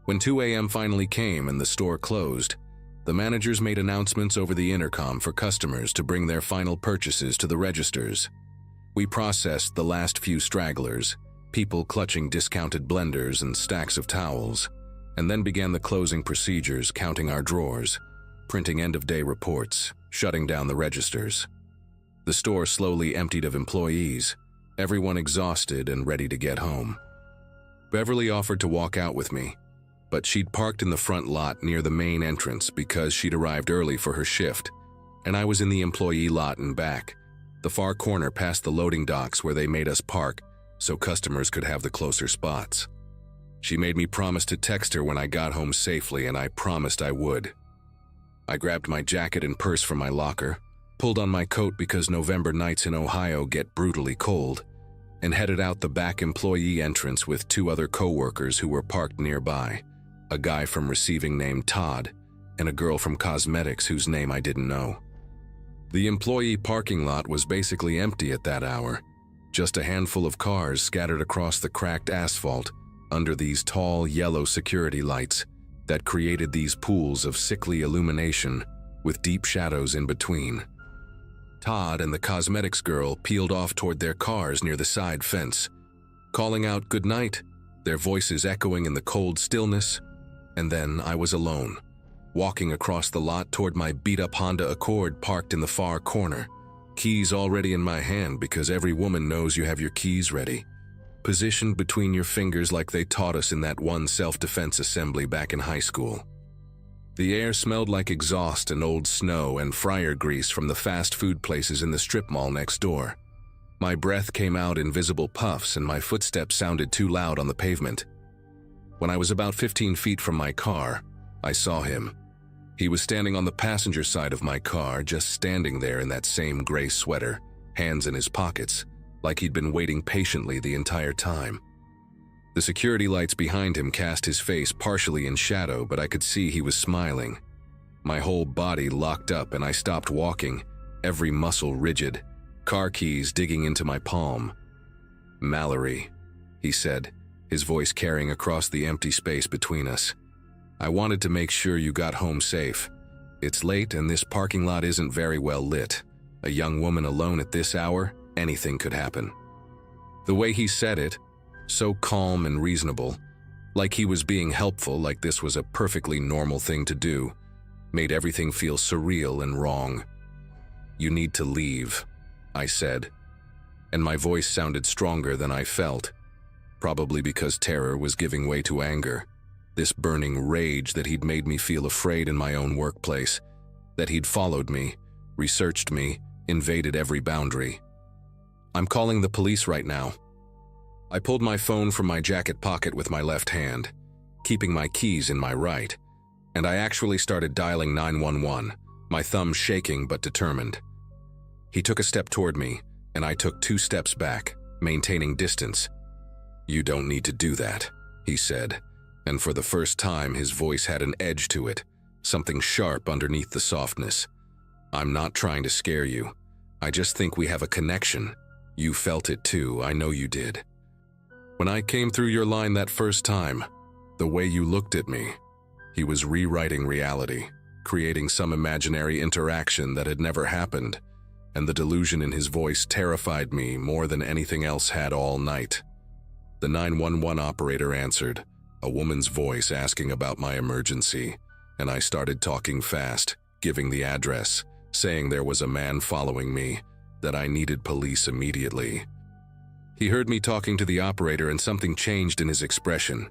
When 2 a.m. finally came and the store closed, the managers made announcements over the intercom for customers to bring their final purchases to the registers. We processed the last few stragglers, people clutching discounted blenders and stacks of towels, and then began the closing procedures, counting our drawers, printing end-of-day reports, shutting down the registers. The store slowly emptied of employees, everyone exhausted and ready to get home. Beverly offered to walk out with me, but she'd parked in the front lot near the main entrance because she'd arrived early for her shift, and I was in the employee lot and back, the far corner past the loading docks where they made us park so customers could have the closer spots. She made me promise to text her when I got home safely, and I promised I would. I grabbed my jacket and purse from my locker, pulled on my coat because November nights in Ohio get brutally cold, and headed out the back employee entrance with 2 other co-workers who were parked nearby, a guy from receiving named Todd, and a girl from cosmetics whose name I didn't know. The employee parking lot was basically empty at that hour, just a handful of cars scattered across the cracked asphalt under these tall yellow security lights that created these pools of sickly illumination with deep shadows in between. Todd and the cosmetics girl peeled off toward their cars near the side fence, calling out "good night," their voices echoing in the cold stillness, and then I was alone, walking across the lot toward my beat-up Honda Accord parked in the far corner, keys already in my hand because every woman knows you have your keys ready, positioned between your fingers like they taught us in that one self-defense assembly back in high school. The air smelled like exhaust and old snow and fryer grease from the fast food places in the strip mall next door. My breath came out in visible puffs and my footsteps sounded too loud on the pavement. When I was about 15 feet from my car, I saw him. He was standing on the passenger side of my car, just standing there in that same gray sweater, hands in his pockets, like he'd been waiting patiently the entire time. The security lights behind him cast his face partially in shadow, but I could see he was smiling. My whole body locked up and I stopped walking, every muscle rigid, car keys digging into my palm. "Mallory," he said, his voice carrying across the empty space between us. "I wanted to make sure you got home safe. It's late and this parking lot isn't very well lit. A young woman alone at this hour, anything could happen." The way he said it, so calm and reasonable, like he was being helpful, like this was a perfectly normal thing to do, made everything feel surreal and wrong. "You need to leave," I said, and my voice sounded stronger than I felt, probably because terror was giving way to anger, this burning rage that he'd made me feel afraid in my own workplace, that he'd followed me, researched me, invaded every boundary. "I'm calling the police right now." I pulled my phone from my jacket pocket with my left hand, keeping my keys in my right, and I actually started dialing 911, my thumb shaking but determined. He took a step toward me, and I took 2 steps back, maintaining distance. "You don't need to do that," he said, and for the first time his voice had an edge to it, something sharp underneath the softness. "I'm not trying to scare you. I just think we have a connection. You felt it too, I know you did. When I came through your line that first time, the way you looked at me," he was rewriting reality, creating some imaginary interaction that had never happened, and the delusion in his voice terrified me more than anything else had all night. The 911 operator answered, a woman's voice asking about my emergency, and I started talking fast, giving the address, saying there was a man following me, that I needed police immediately. He heard me talking to the operator and something changed in his expression,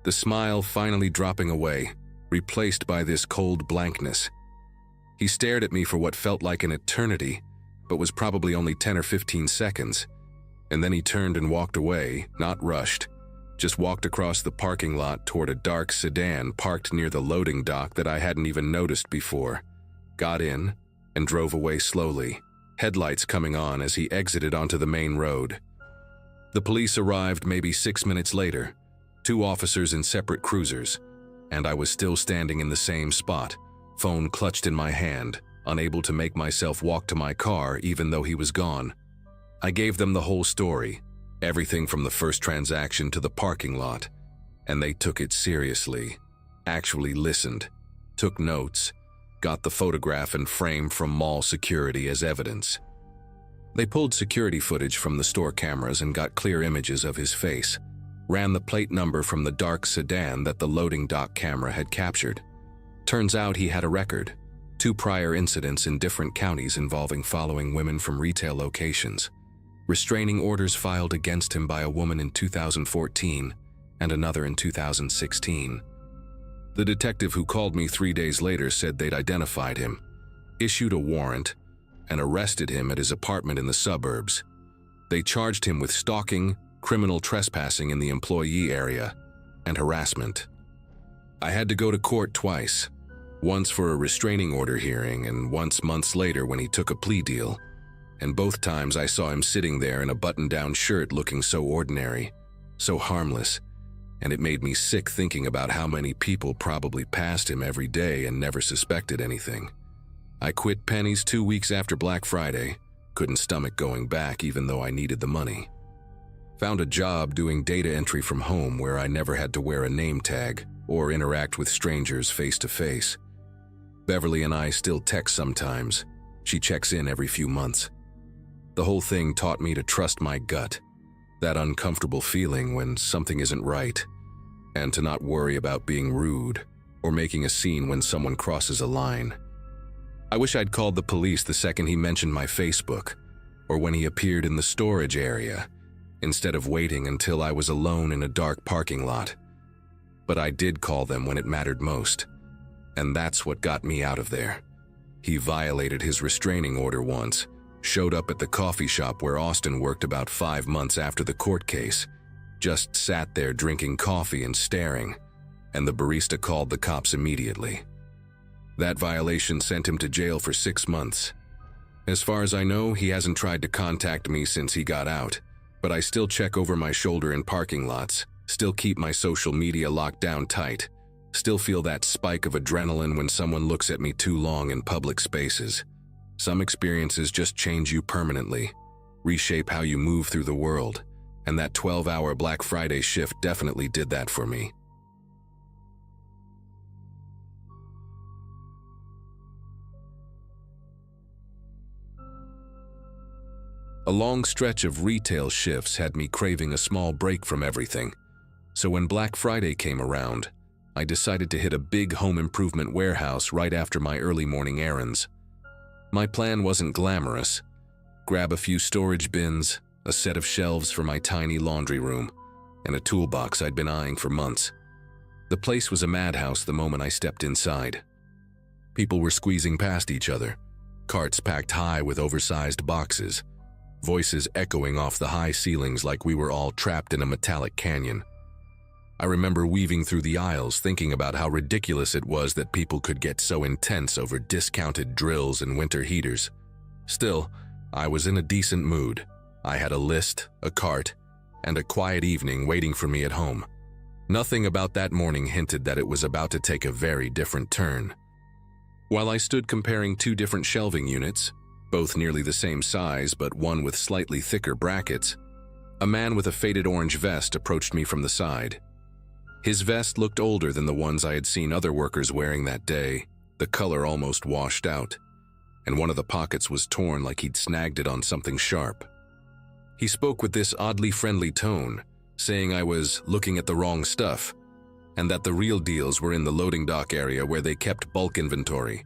the smile finally dropping away, replaced by this cold blankness. He stared at me for what felt like an eternity, but was probably only 10 or 15 seconds, and then he turned and walked away, not rushed, just walked across the parking lot toward a dark sedan parked near the loading dock that I hadn't even noticed before, got in, and drove away slowly, headlights coming on as he exited onto the main road. The police arrived maybe 6 minutes later, 2 officers in separate cruisers, and I was still standing in the same spot, phone clutched in my hand, unable to make myself walk to my car even though he was gone. I gave them the whole story, everything from the first transaction to the parking lot, and they took it seriously, actually listened, took notes, got the photograph and frame from mall security as evidence. They pulled security footage from the store cameras and got clear images of his face, ran the plate number from the dark sedan that the loading dock camera had captured. Turns out he had a record, 2 prior incidents in different counties involving following women from retail locations, restraining orders filed against him by a woman in 2014 and another in 2016. The detective who called me 3 days later said they'd identified him, issued a warrant, and arrested him at his apartment in the suburbs. They charged him with stalking, criminal trespassing in the employee area, and harassment. I had to go to court twice, once for a restraining order hearing and once months later when he took a plea deal, and both times I saw him sitting there in a button-down shirt looking so ordinary, so harmless, and it made me sick thinking about how many people probably passed him every day and never suspected anything. I quit Penny's 2 weeks after Black Friday, couldn't stomach going back even though I needed the money. Found a job doing data entry from home where I never had to wear a name tag or interact with strangers face to face. Beverly and I still text sometimes. She checks in every few months. The whole thing taught me to trust my gut, that uncomfortable feeling when something isn't right, and to not worry about being rude or making a scene when someone crosses a line. I wish I'd called the police the second he mentioned my Facebook, or when he appeared in the storage area, instead of waiting until I was alone in a dark parking lot. But I did call them when it mattered most, and that's what got me out of there. He violated his restraining order once, showed up at the coffee shop where Austin worked about 5 months after the court case, just sat there drinking coffee and staring, and the barista called the cops immediately. That violation sent him to jail for 6 months. As far as I know, he hasn't tried to contact me since he got out, but I still check over my shoulder in parking lots, still keep my social media locked down tight, still feel that spike of adrenaline when someone looks at me too long in public spaces. Some experiences just change you permanently, reshape how you move through the world, and that 12-hour Black Friday shift definitely did that for me. A long stretch of retail shifts had me craving a small break from everything, so when Black Friday came around, I decided to hit a big home improvement warehouse right after my early morning errands. My plan wasn't glamorous. Grab a few storage bins, a set of shelves for my tiny laundry room, and a toolbox I'd been eyeing for months. The place was a madhouse the moment I stepped inside. People were squeezing past each other, carts packed high with oversized boxes, voices echoing off the high ceilings like we were all trapped in a metallic canyon. I remember weaving through the aisles thinking about how ridiculous it was that people could get so intense over discounted drills and winter heaters. Still, I was in a decent mood. I had a list, a cart, and a quiet evening waiting for me at home. Nothing about that morning hinted that it was about to take a very different turn. While I stood comparing two different shelving units, both nearly the same size but one with slightly thicker brackets, a man with a faded orange vest approached me from the side. His vest looked older than the ones I had seen other workers wearing that day, the color almost washed out, and one of the pockets was torn like he'd snagged it on something sharp. He spoke with this oddly friendly tone, saying I was looking at the wrong stuff, and that the real deals were in the loading dock area where they kept bulk inventory.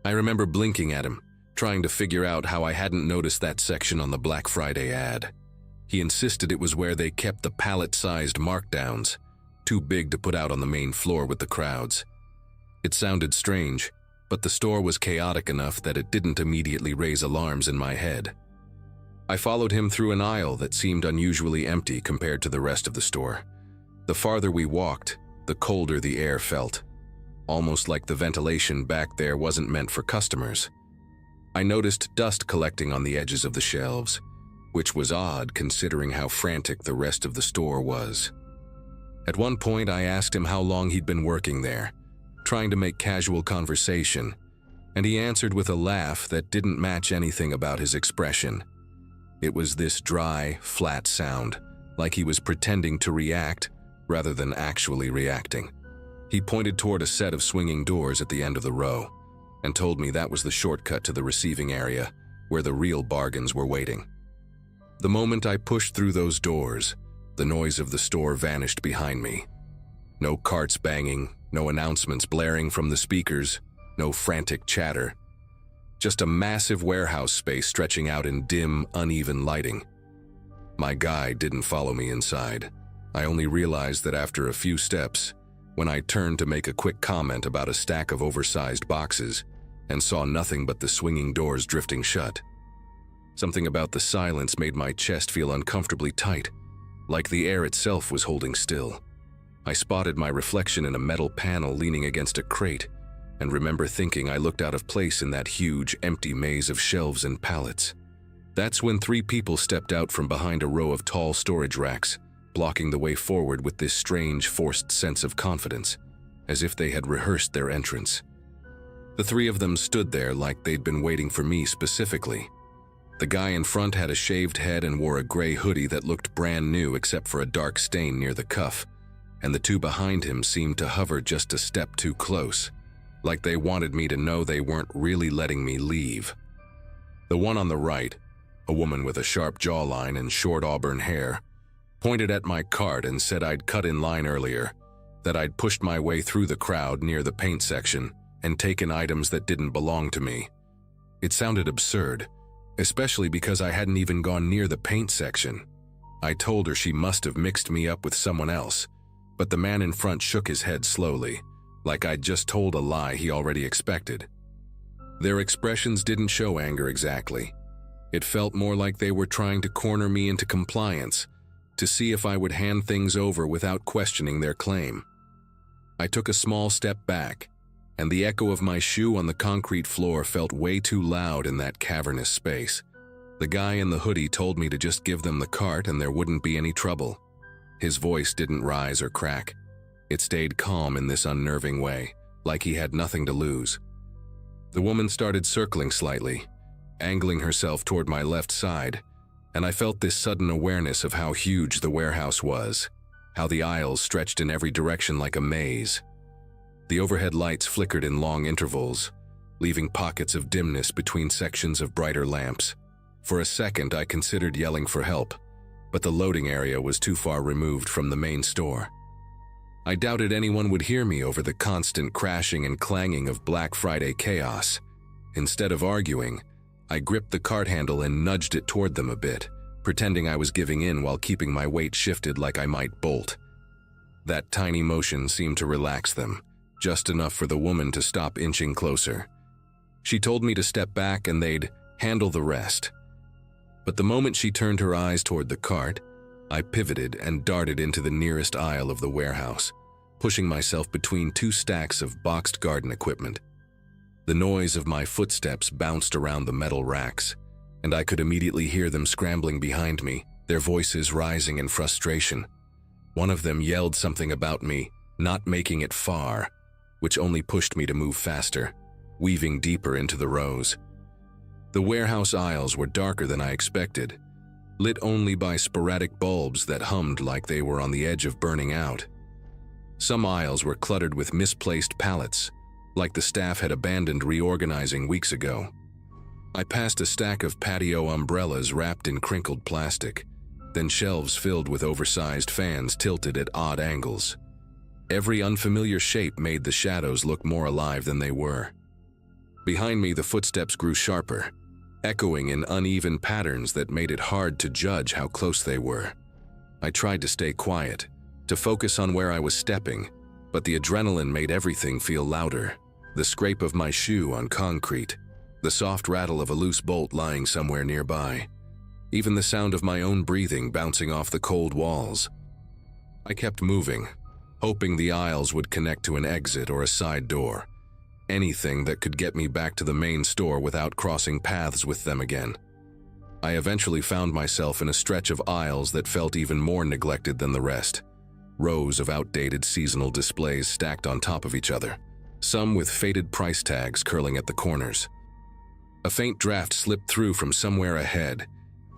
I remember blinking at him, trying to figure out how I hadn't noticed that section on the Black Friday ad. He insisted it was where they kept the pallet-sized markdowns, too big to put out on the main floor with the crowds. It sounded strange, but the store was chaotic enough that it didn't immediately raise alarms in my head. I followed him through an aisle that seemed unusually empty compared to the rest of the store. The farther we walked, the colder the air felt, almost like the ventilation back there wasn't meant for customers. I noticed dust collecting on the edges of the shelves, which was odd considering how frantic the rest of the store was. At one point, I asked him how long he'd been working there, trying to make casual conversation, and he answered with a laugh that didn't match anything about his expression. It was this dry, flat sound, like he was pretending to react rather than actually reacting. He pointed toward a set of swinging doors at the end of the row and told me that was the shortcut to the receiving area, where the real bargains were waiting. The moment I pushed through those doors, the noise of the store vanished behind me. No carts banging, no announcements blaring from the speakers, no frantic chatter. Just a massive warehouse space stretching out in dim, uneven lighting. My guide didn't follow me inside. I only realized that after a few steps, when I turned to make a quick comment about a stack of oversized boxes and saw nothing but the swinging doors drifting shut. Something about the silence made my chest feel uncomfortably tight, like the air itself was holding still. I spotted my reflection in a metal panel leaning against a crate, and remember thinking I looked out of place in that huge, empty maze of shelves and pallets. That's when 3 people stepped out from behind a row of tall storage racks, blocking the way forward with this strange, forced sense of confidence, as if they had rehearsed their entrance. The 3 of them stood there like they'd been waiting for me specifically. The guy in front had a shaved head and wore a gray hoodie that looked brand new except for a dark stain near the cuff, and the 2 behind him seemed to hover just a step too close, like they wanted me to know they weren't really letting me leave. The one on the right, a woman with a sharp jawline and short auburn hair, pointed at my cart and said I'd cut in line earlier, that I'd pushed my way through the crowd near the paint section and taken items that didn't belong to me. It sounded absurd, especially because I hadn't even gone near the paint section. I told her she must have mixed me up with someone else, but the man in front shook his head slowly, like I'd just told a lie he already expected. Their expressions didn't show anger exactly. It felt more like they were trying to corner me into compliance, to see if I would hand things over without questioning their claim. I took a small step back, and the echo of my shoe on the concrete floor felt way too loud in that cavernous space. The guy in the hoodie told me to just give them the cart and there wouldn't be any trouble. His voice didn't rise or crack. It stayed calm in this unnerving way, like he had nothing to lose. The woman started circling slightly, angling herself toward my left side, and I felt this sudden awareness of how huge the warehouse was, how the aisles stretched in every direction like a maze. The overhead lights flickered in long intervals, leaving pockets of dimness between sections of brighter lamps. For a second, I considered yelling for help, but the loading area was too far removed from the main store. I doubted anyone would hear me over the constant crashing and clanging of Black Friday chaos. Instead of arguing, I gripped the cart handle and nudged it toward them a bit, pretending I was giving in while keeping my weight shifted like I might bolt. That tiny motion seemed to relax them, just enough for the woman to stop inching closer. She told me to step back and they'd handle the rest. But the moment she turned her eyes toward the cart, I pivoted and darted into the nearest aisle of the warehouse, pushing myself between 2 stacks of boxed garden equipment. The noise of my footsteps bounced around the metal racks, and I could immediately hear them scrambling behind me, their voices rising in frustration. One of them yelled something about me not making it far, which only pushed me to move faster, weaving deeper into the rows. The warehouse aisles were darker than I expected, lit only by sporadic bulbs that hummed like they were on the edge of burning out. Some aisles were cluttered with misplaced pallets, like the staff had abandoned reorganizing weeks ago. I passed a stack of patio umbrellas wrapped in crinkled plastic, then shelves filled with oversized fans tilted at odd angles. Every unfamiliar shape made the shadows look more alive than they were. Behind me, the footsteps grew sharper, echoing in uneven patterns that made it hard to judge how close they were. I tried to stay quiet, to focus on where I was stepping, but the adrenaline made everything feel louder. The scrape of my shoe on concrete, the soft rattle of a loose bolt lying somewhere nearby, even the sound of my own breathing bouncing off the cold walls. I kept moving, hoping the aisles would connect to an exit or a side door, anything that could get me back to the main store without crossing paths with them again. I eventually found myself in a stretch of aisles that felt even more neglected than the rest, rows of outdated seasonal displays stacked on top of each other, some with faded price tags curling at the corners. A faint draft slipped through from somewhere ahead,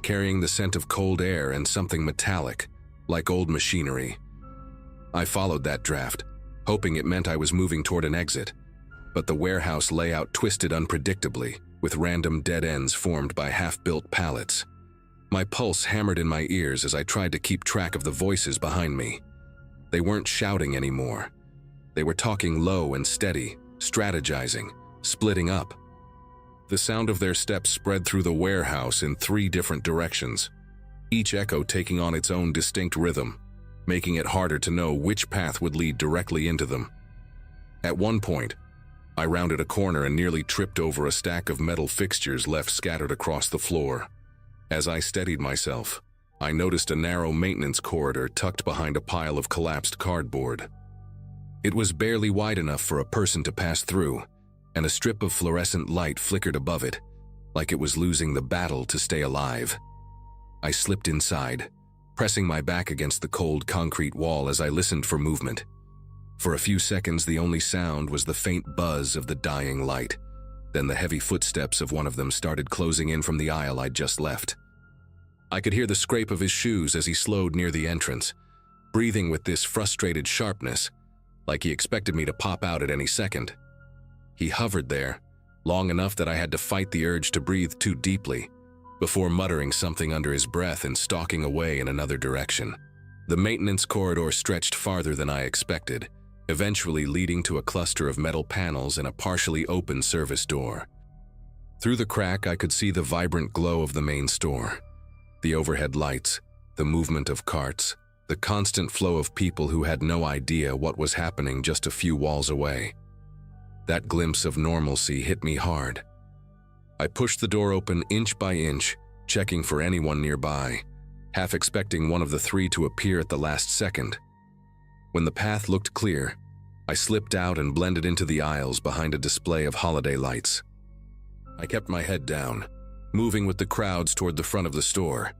carrying the scent of cold air and something metallic, like old machinery. I followed that draft, hoping it meant I was moving toward an exit, but the warehouse layout twisted unpredictably, with random dead ends formed by half-built pallets. My pulse hammered in my ears as I tried to keep track of the voices behind me. They weren't shouting anymore. They were talking low and steady, strategizing, splitting up. The sound of their steps spread through the warehouse in 3 different directions, each echo taking on its own distinct rhythm, making it harder to know which path would lead directly into them. At one point, I rounded a corner and nearly tripped over a stack of metal fixtures left scattered across the floor. As I steadied myself, I noticed a narrow maintenance corridor tucked behind a pile of collapsed cardboard. It was barely wide enough for a person to pass through, and a strip of fluorescent light flickered above it, like it was losing the battle to stay alive. I slipped inside, pressing my back against the cold concrete wall as I listened for movement. For a few seconds, the only sound was the faint buzz of the dying light. Then the heavy footsteps of one of them started closing in from the aisle I'd just left. I could hear the scrape of his shoes as he slowed near the entrance, breathing with this frustrated sharpness, like he expected me to pop out at any second. He hovered there, long enough that I had to fight the urge to breathe too deeply, before muttering something under his breath and stalking away in another direction. The maintenance corridor stretched farther than I expected, eventually leading to a cluster of metal panels and a partially open service door. Through the crack, I could see the vibrant glow of the main store, the overhead lights, the movement of carts, the constant flow of people who had no idea what was happening just a few walls away. That glimpse of normalcy hit me hard. I pushed the door open inch by inch, checking for anyone nearby, half expecting one of the 3 to appear at the last second. When the path looked clear, I slipped out and blended into the aisles behind a display of holiday lights. I kept my head down, moving with the crowds toward the front of the store.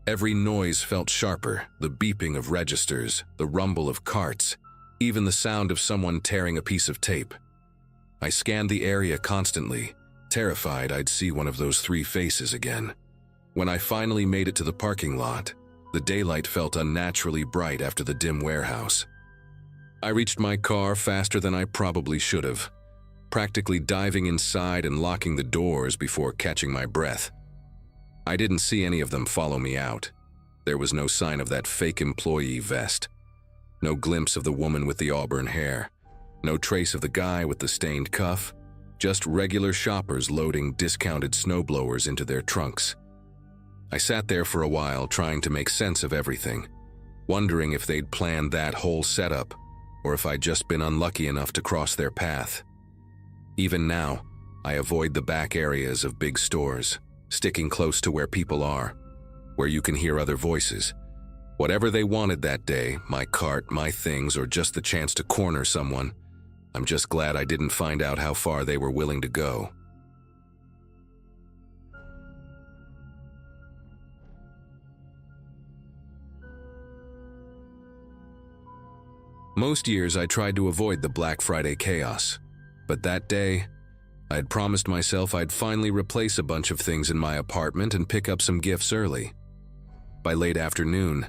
Every noise felt sharper, the beeping of registers, the rumble of carts, even the sound of someone tearing a piece of tape. I scanned the area constantly, terrified I'd see one of those 3 faces again. When I finally made it to the parking lot, the daylight felt unnaturally bright after the dim warehouse. I reached my car faster than I probably should have, practically diving inside and locking the doors before catching my breath. I didn't see any of them follow me out. There was no sign of that fake employee vest, no glimpse of the woman with the auburn hair, no trace of the guy with the stained cuff, just regular shoppers loading discounted snowblowers into their trunks. I sat there for a while trying to make sense of everything, wondering if they'd planned that whole setup or if I'd just been unlucky enough to cross their path. Even now, I avoid the back areas of big stores, sticking close to where people are, where you can hear other voices. Whatever they wanted that day, my cart, my things, or just the chance to corner someone, I'm just glad I didn't find out how far they were willing to go. Most years I tried to avoid the Black Friday chaos, but that day, I had promised myself I'd finally replace a bunch of things in my apartment and pick up some gifts early. By late afternoon,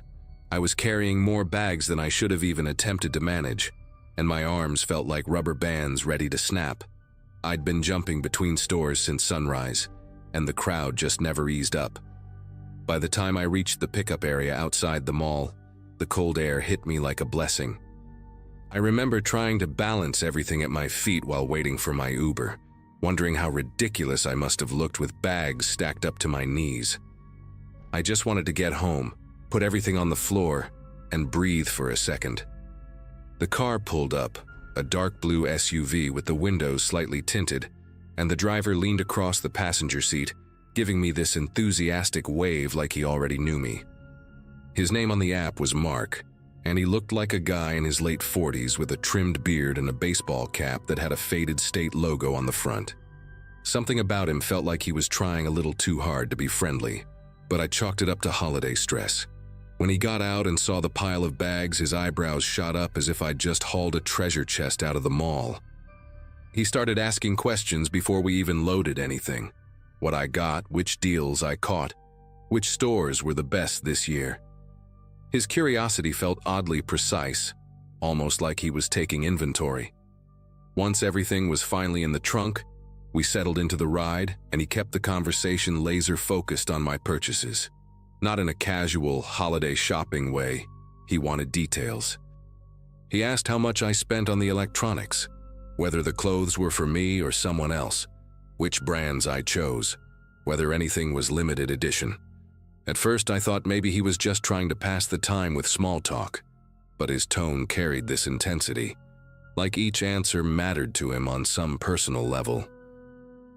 I was carrying more bags than I should have even attempted to manage, and my arms felt like rubber bands ready to snap. I'd been jumping between stores since sunrise, and the crowd just never eased up. By the time I reached the pickup area outside the mall, the cold air hit me like a blessing. I remember trying to balance everything at my feet while waiting for my Uber, wondering how ridiculous I must have looked with bags stacked up to my knees. I just wanted to get home, put everything on the floor, and breathe for a second. The car pulled up, a dark blue SUV with the windows slightly tinted, and the driver leaned across the passenger seat, giving me this enthusiastic wave like he already knew me. His name on the app was Mark, and he looked like a guy in his late 40s with a trimmed beard and a baseball cap that had a faded state logo on the front. Something about him felt like he was trying a little too hard to be friendly, but I chalked it up to holiday stress. When he got out and saw the pile of bags, his eyebrows shot up as if I'd just hauled a treasure chest out of the mall. He started asking questions before we even loaded anything. What I got, which deals I caught, which stores were the best this year. His curiosity felt oddly precise, almost like he was taking inventory. Once everything was finally in the trunk, we settled into the ride, and he kept the conversation laser-focused on my purchases. Not in a casual, holiday shopping way. He wanted details. He asked how much I spent on the electronics, whether the clothes were for me or someone else, which brands I chose, whether anything was limited edition. At first, I thought maybe he was just trying to pass the time with small talk, but his tone carried this intensity, like each answer mattered to him on some personal level.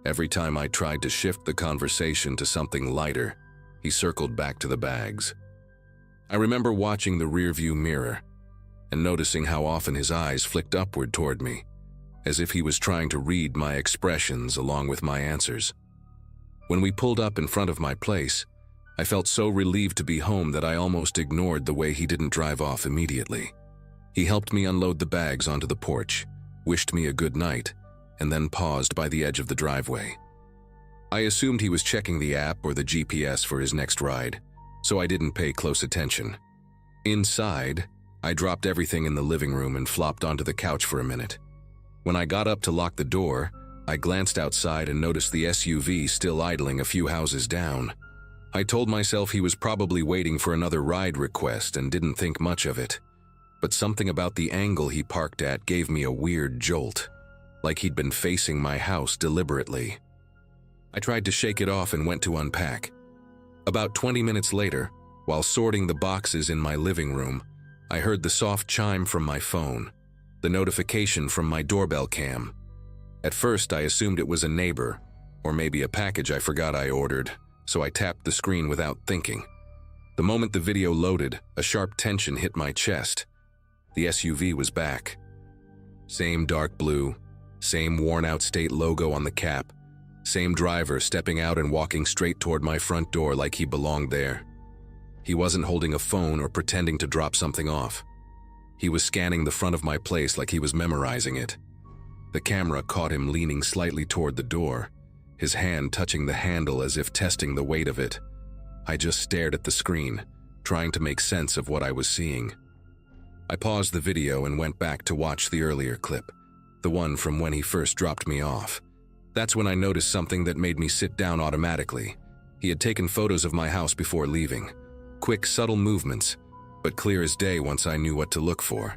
Every time I tried to shift the conversation to something lighter, he circled back to the bags. I remember watching the rearview mirror and noticing how often his eyes flicked upward toward me, as if he was trying to read my expressions along with my answers. When we pulled up in front of my place, I felt so relieved to be home that I almost ignored the way he didn't drive off immediately. He helped me unload the bags onto the porch, wished me a good night, and then paused by the edge of the driveway. I assumed he was checking the app or the GPS for his next ride, so I didn't pay close attention. Inside, I dropped everything in the living room and flopped onto the couch for a minute. When I got up to lock the door, I glanced outside and noticed the SUV still idling a few houses down. I told myself he was probably waiting for another ride request and didn't think much of it. But something about the angle he parked at gave me a weird jolt, like he'd been facing my house deliberately. I tried to shake it off and went to unpack. About 20 minutes later, while sorting the boxes in my living room, I heard the soft chime from my phone, the notification from my doorbell cam. At first, I assumed it was a neighbor, or maybe a package I forgot I ordered, so I tapped the screen without thinking. The moment the video loaded, a sharp tension hit my chest. The SUV was back. Same dark blue, same worn-out state logo on the cap, same driver stepping out and walking straight toward my front door like he belonged there. He wasn't holding a phone or pretending to drop something off. He was scanning the front of my place like he was memorizing it. The camera caught him leaning slightly toward the door, his hand touching the handle as if testing the weight of it. I just stared at the screen, trying to make sense of what I was seeing. I paused the video and went back to watch the earlier clip, the one from when he first dropped me off. That's when I noticed something that made me sit down automatically. He had taken photos of my house before leaving. Quick, subtle movements, but clear as day once I knew what to look for.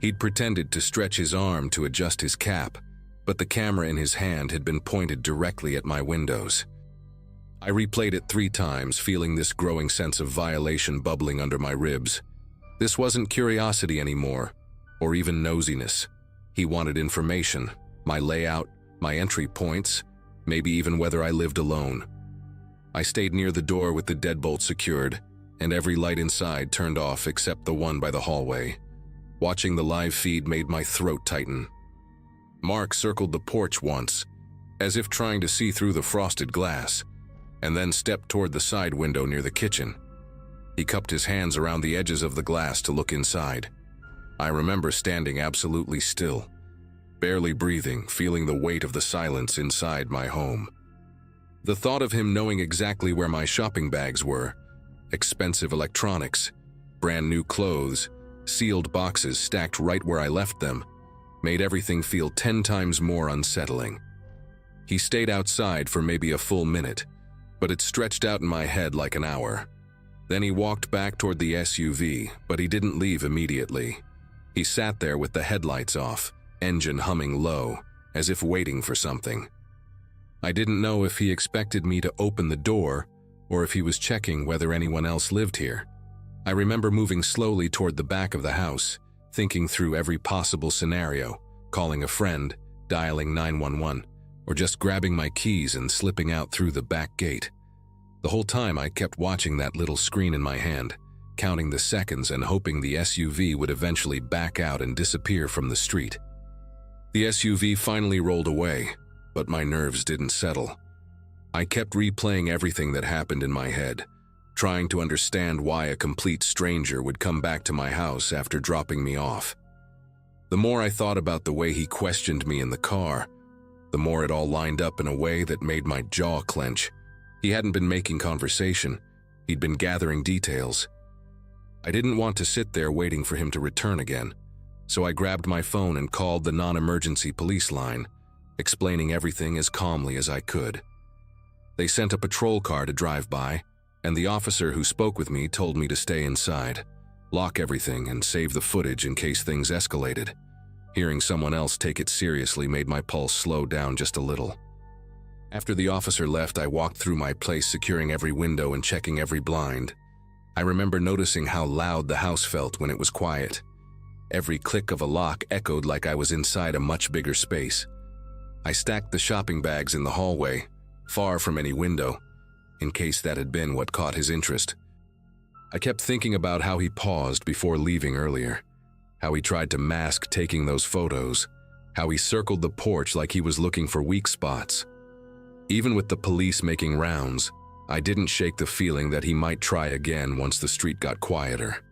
He'd pretended to stretch his arm to adjust his cap, but the camera in his hand had been pointed directly at my windows. I replayed it 3 times, feeling this growing sense of violation bubbling under my ribs. This wasn't curiosity anymore, or even nosiness. He wanted information, my layout, my entry points, maybe even whether I lived alone. I stayed near the door with the deadbolt secured, and every light inside turned off except the one by the hallway. Watching the live feed made my throat tighten. Mark circled the porch once, as if trying to see through the frosted glass, and then stepped toward the side window near the kitchen. He cupped his hands around the edges of the glass to look inside. I remember standing absolutely still, barely breathing, feeling the weight of the silence inside my home. The thought of him knowing exactly where my shopping bags were, expensive electronics, brand new clothes, sealed boxes stacked right where I left them, made everything feel 10 times more unsettling. He stayed outside for maybe a full minute, but it stretched out in my head like an hour. Then he walked back toward the SUV, but he didn't leave immediately. He sat there with the headlights off, engine humming low, as if waiting for something. I didn't know if he expected me to open the door or if he was checking whether anyone else lived here. I remember moving slowly toward the back of the house, thinking through every possible scenario, calling a friend, dialing 911, or just grabbing my keys and slipping out through the back gate. The whole time I kept watching that little screen in my hand, counting the seconds and hoping the SUV would eventually back out and disappear from the street. The SUV finally rolled away, but my nerves didn't settle. I kept replaying everything that happened in my head, trying to understand why a complete stranger would come back to my house after dropping me off. The more I thought about the way he questioned me in the car, the more it all lined up in a way that made my jaw clench. He hadn't been making conversation, he'd been gathering details. I didn't want to sit there waiting for him to return again, so I grabbed my phone and called the non-emergency police line, explaining everything as calmly as I could. They sent a patrol car to drive by, and the officer who spoke with me told me to stay inside, lock everything, and save the footage in case things escalated. Hearing someone else take it seriously made my pulse slow down just a little. After the officer left, I walked through my place, securing every window and checking every blind. I remember noticing how loud the house felt when it was quiet. Every click of a lock echoed like I was inside a much bigger space. I stacked the shopping bags in the hallway, far from any window, in case that had been what caught his interest. I kept thinking about how he paused before leaving earlier, how he tried to mask taking those photos, how he circled the porch like he was looking for weak spots. Even with the police making rounds, I didn't shake the feeling that he might try again once the street got quieter.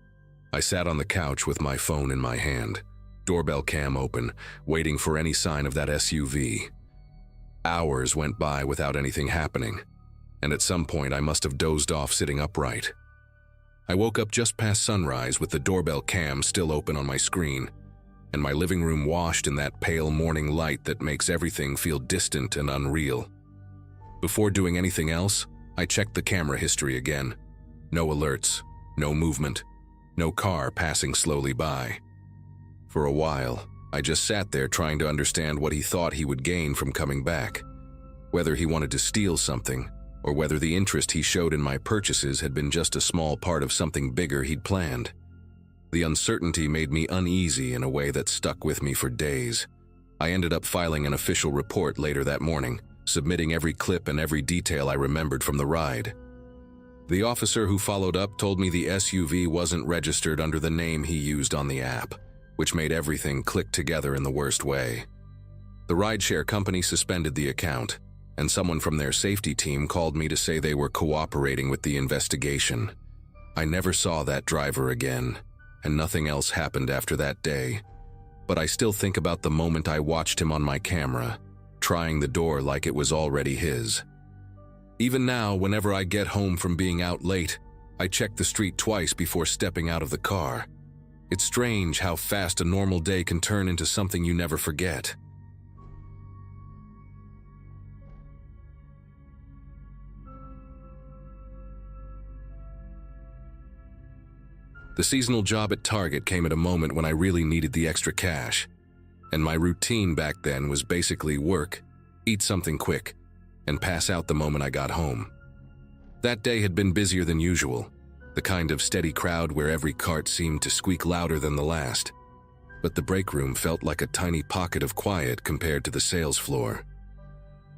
I sat on the couch with my phone in my hand, doorbell cam open, waiting for any sign of that SUV. Hours went by without anything happening, and at some point I must have dozed off sitting upright. I woke up just past sunrise with the doorbell cam still open on my screen, and my living room washed in that pale morning light that makes everything feel distant and unreal. Before doing anything else, I checked the camera history again. No alerts, no movement, no car passing slowly by. For a while, I just sat there trying to understand what he thought he would gain from coming back, whether he wanted to steal something, or whether the interest he showed in my purchases had been just a small part of something bigger he'd planned. The uncertainty made me uneasy in a way that stuck with me for days. I ended up filing an official report later that morning, submitting every clip and every detail I remembered from the ride. The officer who followed up told me the SUV wasn't registered under the name he used on the app, which made everything click together in the worst way. The rideshare company suspended the account, and someone from their safety team called me to say they were cooperating with the investigation. I never saw that driver again, and nothing else happened after that day. But I still think about the moment I watched him on my camera, trying the door like it was already his. Even now, whenever I get home from being out late, I check the street twice before stepping out of the car. It's strange how fast a normal day can turn into something you never forget. The seasonal job at Target came at a moment when I really needed the extra cash, and my routine back then was basically work, eat something quick, and pass out the moment I got home. That day had been busier than usual, the kind of steady crowd where every cart seemed to squeak louder than the last. But the break room felt like a tiny pocket of quiet compared to the sales floor.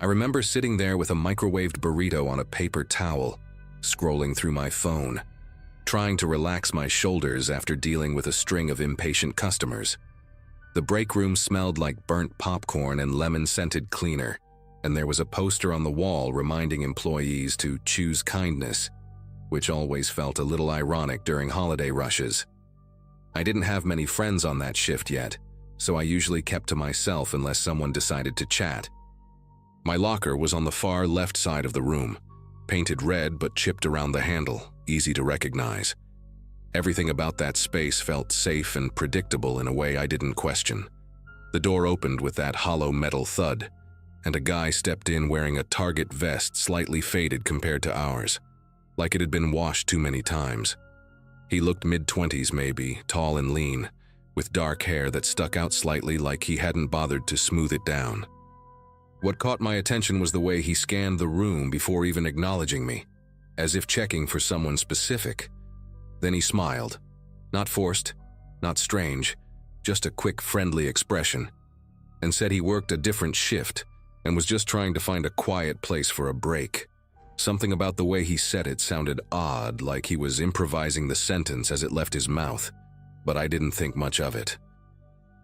I remember sitting there with a microwaved burrito on a paper towel, scrolling through my phone, trying to relax my shoulders after dealing with a string of impatient customers. The break room smelled like burnt popcorn and lemon-scented cleaner, and there was a poster on the wall reminding employees to choose kindness, which always felt a little ironic during holiday rushes. I didn't have many friends on that shift yet, so I usually kept to myself unless someone decided to chat. My locker was on the far left side of the room, painted red but chipped around the handle, easy to recognize. Everything about that space felt safe and predictable in a way I didn't question. The door opened with that hollow metal thud, and a guy stepped in wearing a Target vest slightly faded compared to ours, like it had been washed too many times. He looked mid-20s maybe, tall and lean, with dark hair that stuck out slightly like he hadn't bothered to smooth it down. What caught my attention was the way he scanned the room before even acknowledging me, as if checking for someone specific. Then he smiled. Not forced, not strange, just a quick, friendly expression, and said he worked a different shift and was just trying to find a quiet place for a break. Something about the way he said it sounded odd, like he was improvising the sentence as it left his mouth, but I didn't think much of it.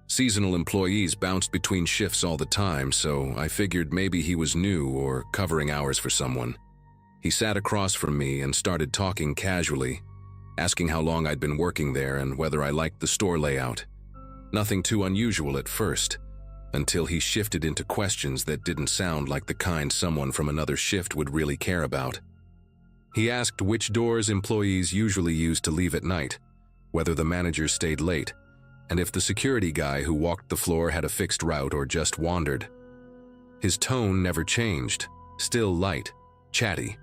Seasonal employees bounced between shifts all the time, so I figured maybe he was new or covering hours for someone. He sat across from me and started talking casually, asking how long I'd been working there and whether I liked the store layout. Nothing too unusual at first, until he shifted into questions that didn't sound like the kind someone from another shift would really care about. He asked which doors employees usually used to leave at night, whether the managers stayed late, and if the security guy who walked the floor had a fixed route or just wandered. His tone never changed, still light, chatty,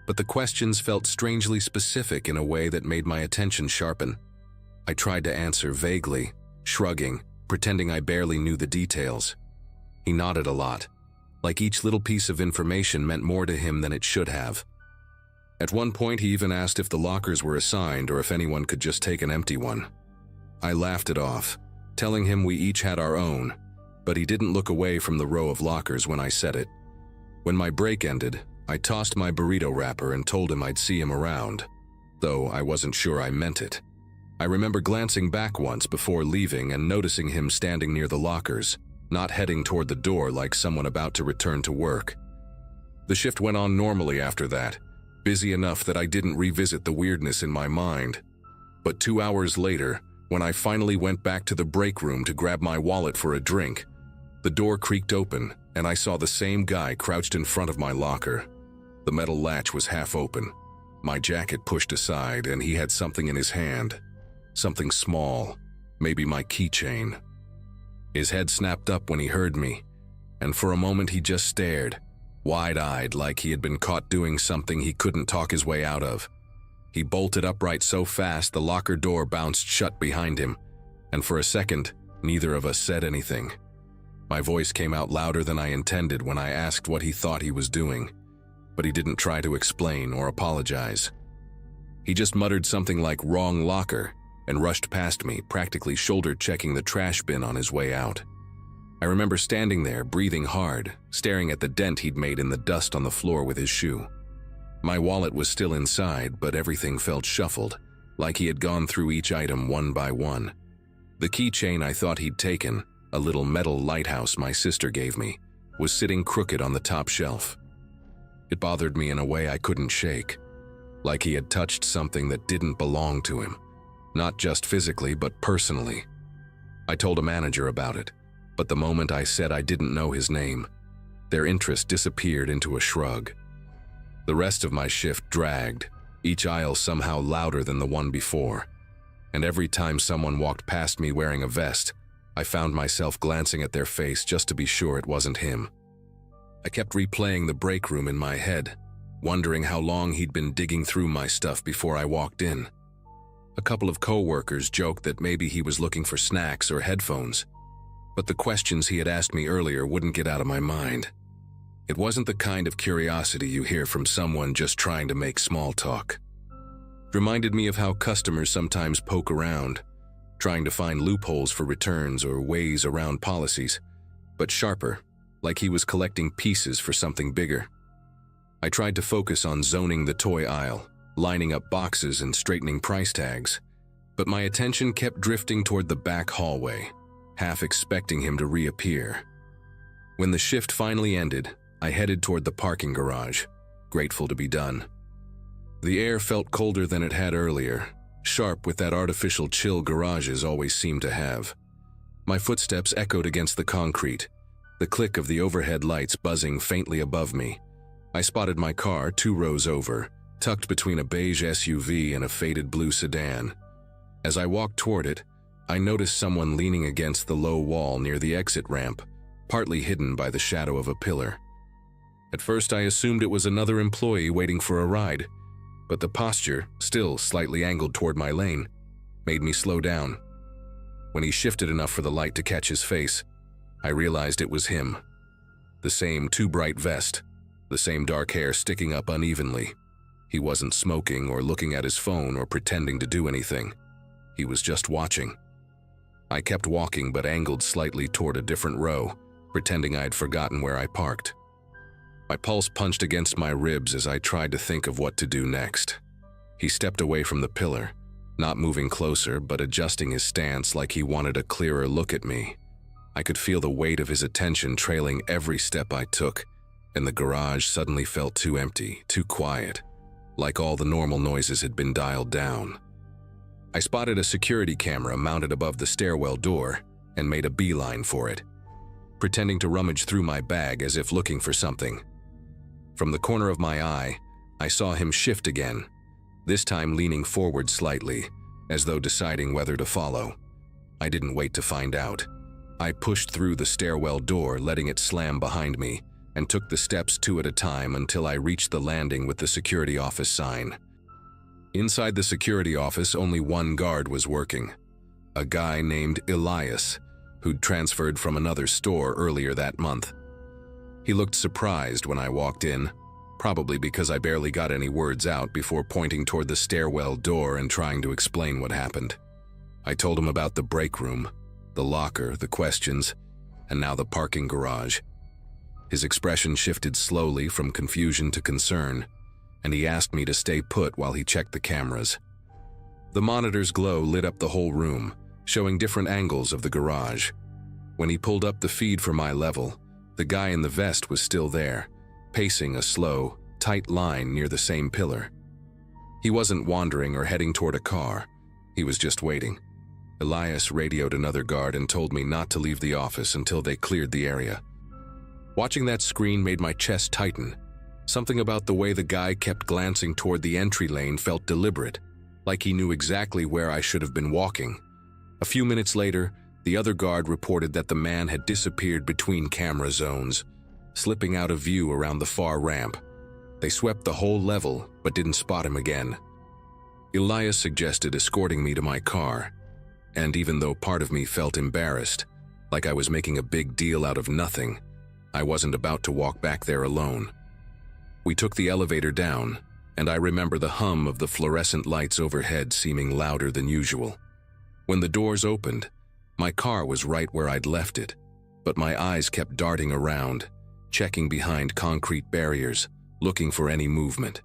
but the questions felt strangely specific in a way that made my attention sharpen. I tried to answer vaguely, shrugging, pretending I barely knew the details. He nodded a lot, like each little piece of information meant more to him than it should have. At one point, he even asked if the lockers were assigned or if anyone could just take an empty one. I laughed it off, telling him we each had our own, but he didn't look away from the row of lockers when I said it. When my break ended, I tossed my burrito wrapper and told him I'd see him around, though I wasn't sure I meant it. I remember glancing back once before leaving and noticing him standing near the lockers, not heading toward the door like someone about to return to work. The shift went on normally after that, busy enough that I didn't revisit the weirdness in my mind. But 2 hours later, when I finally went back to the break room to grab my wallet for a drink, the door creaked open and I saw the same guy crouched in front of my locker. The metal latch was half open, my jacket pushed aside, and he had something in his hand. Something small, maybe my keychain. His head snapped up when he heard me, and for a moment he just stared, wide-eyed like he had been caught doing something he couldn't talk his way out of. He bolted upright so fast the locker door bounced shut behind him, and for a second, neither of us said anything. My voice came out louder than I intended when I asked what he thought he was doing, but he didn't try to explain or apologize. He just muttered something like "wrong locker" and rushed past me, practically shoulder-checking the trash bin on his way out. I remember standing there, breathing hard, staring at the dent he'd made in the dust on the floor with his shoe. My wallet was still inside, but everything felt shuffled, like he had gone through each item one by one. The keychain I thought he'd taken, a little metal lighthouse my sister gave me, was sitting crooked on the top shelf. It bothered me in a way I couldn't shake, like he had touched something that didn't belong to him. Not just physically, but personally. I told a manager about it, but the moment I said I didn't know his name, their interest disappeared into a shrug. The rest of my shift dragged, each aisle somehow louder than the one before, and every time someone walked past me wearing a vest, I found myself glancing at their face just to be sure it wasn't him. I kept replaying the break room in my head, wondering how long he'd been digging through my stuff before I walked in. A couple of co-workers joked that maybe he was looking for snacks or headphones, but the questions he had asked me earlier wouldn't get out of my mind. It wasn't the kind of curiosity you hear from someone just trying to make small talk. It reminded me of how customers sometimes poke around, trying to find loopholes for returns or ways around policies, but sharper, like he was collecting pieces for something bigger. I tried to focus on zoning the toy aisle, lining up boxes and straightening price tags, but my attention kept drifting toward the back hallway, half expecting him to reappear. When the shift finally ended, I headed toward the parking garage, grateful to be done. The air felt colder than it had earlier, sharp with that artificial chill garages always seem to have. My footsteps echoed against the concrete, the click of the overhead lights buzzing faintly above me. I spotted my car 2 rows over, tucked between a beige SUV and a faded blue sedan. As I walked toward it, I noticed someone leaning against the low wall near the exit ramp, partly hidden by the shadow of a pillar. At first I assumed it was another employee waiting for a ride, but the posture, still slightly angled toward my lane, made me slow down. When he shifted enough for the light to catch his face, I realized it was him. The same too bright vest, the same dark hair sticking up unevenly. He wasn't smoking or looking at his phone or pretending to do anything. He was just watching. I kept walking but angled slightly toward a different row, pretending I'd forgotten where I parked. My pulse punched against my ribs as I tried to think of what to do next. He stepped away from the pillar, not moving closer but adjusting his stance like he wanted a clearer look at me. I could feel the weight of his attention trailing every step I took, and the garage suddenly felt too empty, too quiet, like all the normal noises had been dialed down. I spotted a security camera mounted above the stairwell door and made a beeline for it, pretending to rummage through my bag as if looking for something. From the corner of my eye, I saw him shift again, this time leaning forward slightly, as though deciding whether to follow. I didn't wait to find out. I pushed through the stairwell door, letting it slam behind me, and took the steps 2 at a time until I reached the landing with the security office sign. Inside the security office, only one guard was working, a guy named Elias, who'd transferred from another store earlier that month. He looked surprised when I walked in, probably because I barely got any words out before pointing toward the stairwell door and trying to explain what happened. I told him about the break room, the locker, the questions, and now the parking garage. His expression shifted slowly from confusion to concern, and he asked me to stay put while he checked the cameras. The monitor's glow lit up the whole room, showing different angles of the garage. When he pulled up the feed for my level, the guy in the vest was still there, pacing a slow, tight line near the same pillar. He wasn't wandering or heading toward a car. He was just waiting. Elias radioed another guard and told me not to leave the office until they cleared the area. Watching that screen made my chest tighten. Something about the way the guy kept glancing toward the entry lane felt deliberate, like he knew exactly where I should have been walking. A few minutes later, the other guard reported that the man had disappeared between camera zones, slipping out of view around the far ramp. They swept the whole level, but didn't spot him again. Elias suggested escorting me to my car, and even though part of me felt embarrassed, like I was making a big deal out of nothing, I wasn't about to walk back there alone. We took the elevator down, and I remember the hum of the fluorescent lights overhead seeming louder than usual. When the doors opened, my car was right where I'd left it, but my eyes kept darting around, checking behind concrete barriers, looking for any movement.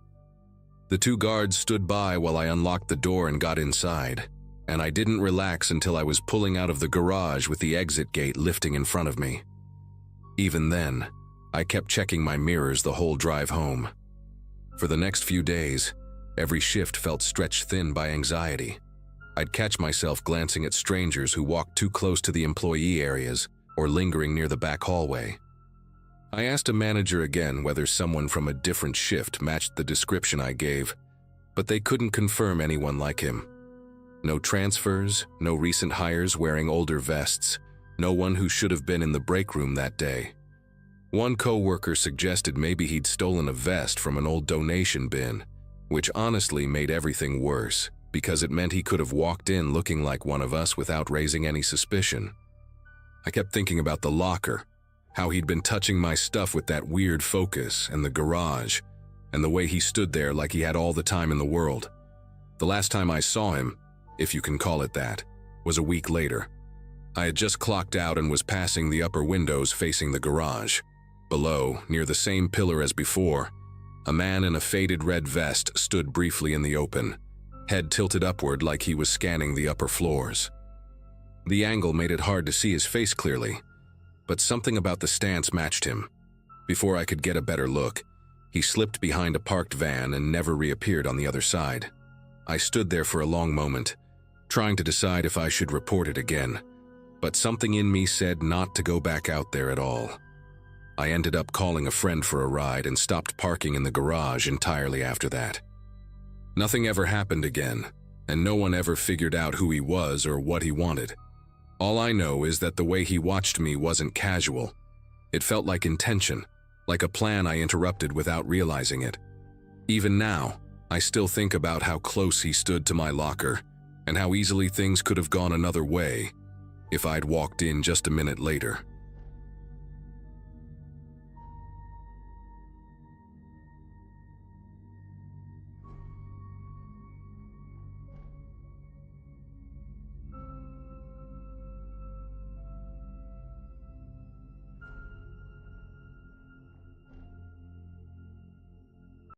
The 2 guards stood by while I unlocked the door and got inside, and I didn't relax until I was pulling out of the garage with the exit gate lifting in front of me. Even then, I kept checking my mirrors the whole drive home. For the next few days, every shift felt stretched thin by anxiety. I'd catch myself glancing at strangers who walked too close to the employee areas or lingering near the back hallway. I asked a manager again whether someone from a different shift matched the description I gave, but they couldn't confirm anyone like him. No transfers, no recent hires wearing older vests, no one who should have been in the break room that day. One co-worker suggested maybe he'd stolen a vest from an old donation bin, which honestly made everything worse, because it meant he could have walked in looking like one of us without raising any suspicion. I kept thinking about the locker, how he'd been touching my stuff with that weird focus, and the garage, and the way he stood there like he had all the time in the world. The last time I saw him, if you can call it that, was a week later. I had just clocked out and was passing the upper windows facing the garage. Below, near the same pillar as before, a man in a faded red vest stood briefly in the open, head tilted upward like he was scanning the upper floors. The angle made it hard to see his face clearly, but something about the stance matched him. Before I could get a better look, he slipped behind a parked van and never reappeared on the other side. I stood there for a long moment, trying to decide if I should report it again, but something in me said not to go back out there at all. I ended up calling a friend for a ride and stopped parking in the garage entirely after that. Nothing ever happened again, and no one ever figured out who he was or what he wanted. All I know is that the way he watched me wasn't casual. It felt like intention, like a plan I interrupted without realizing it. Even now, I still think about how close he stood to my locker and how easily things could have gone another way if I'd walked in just a minute later.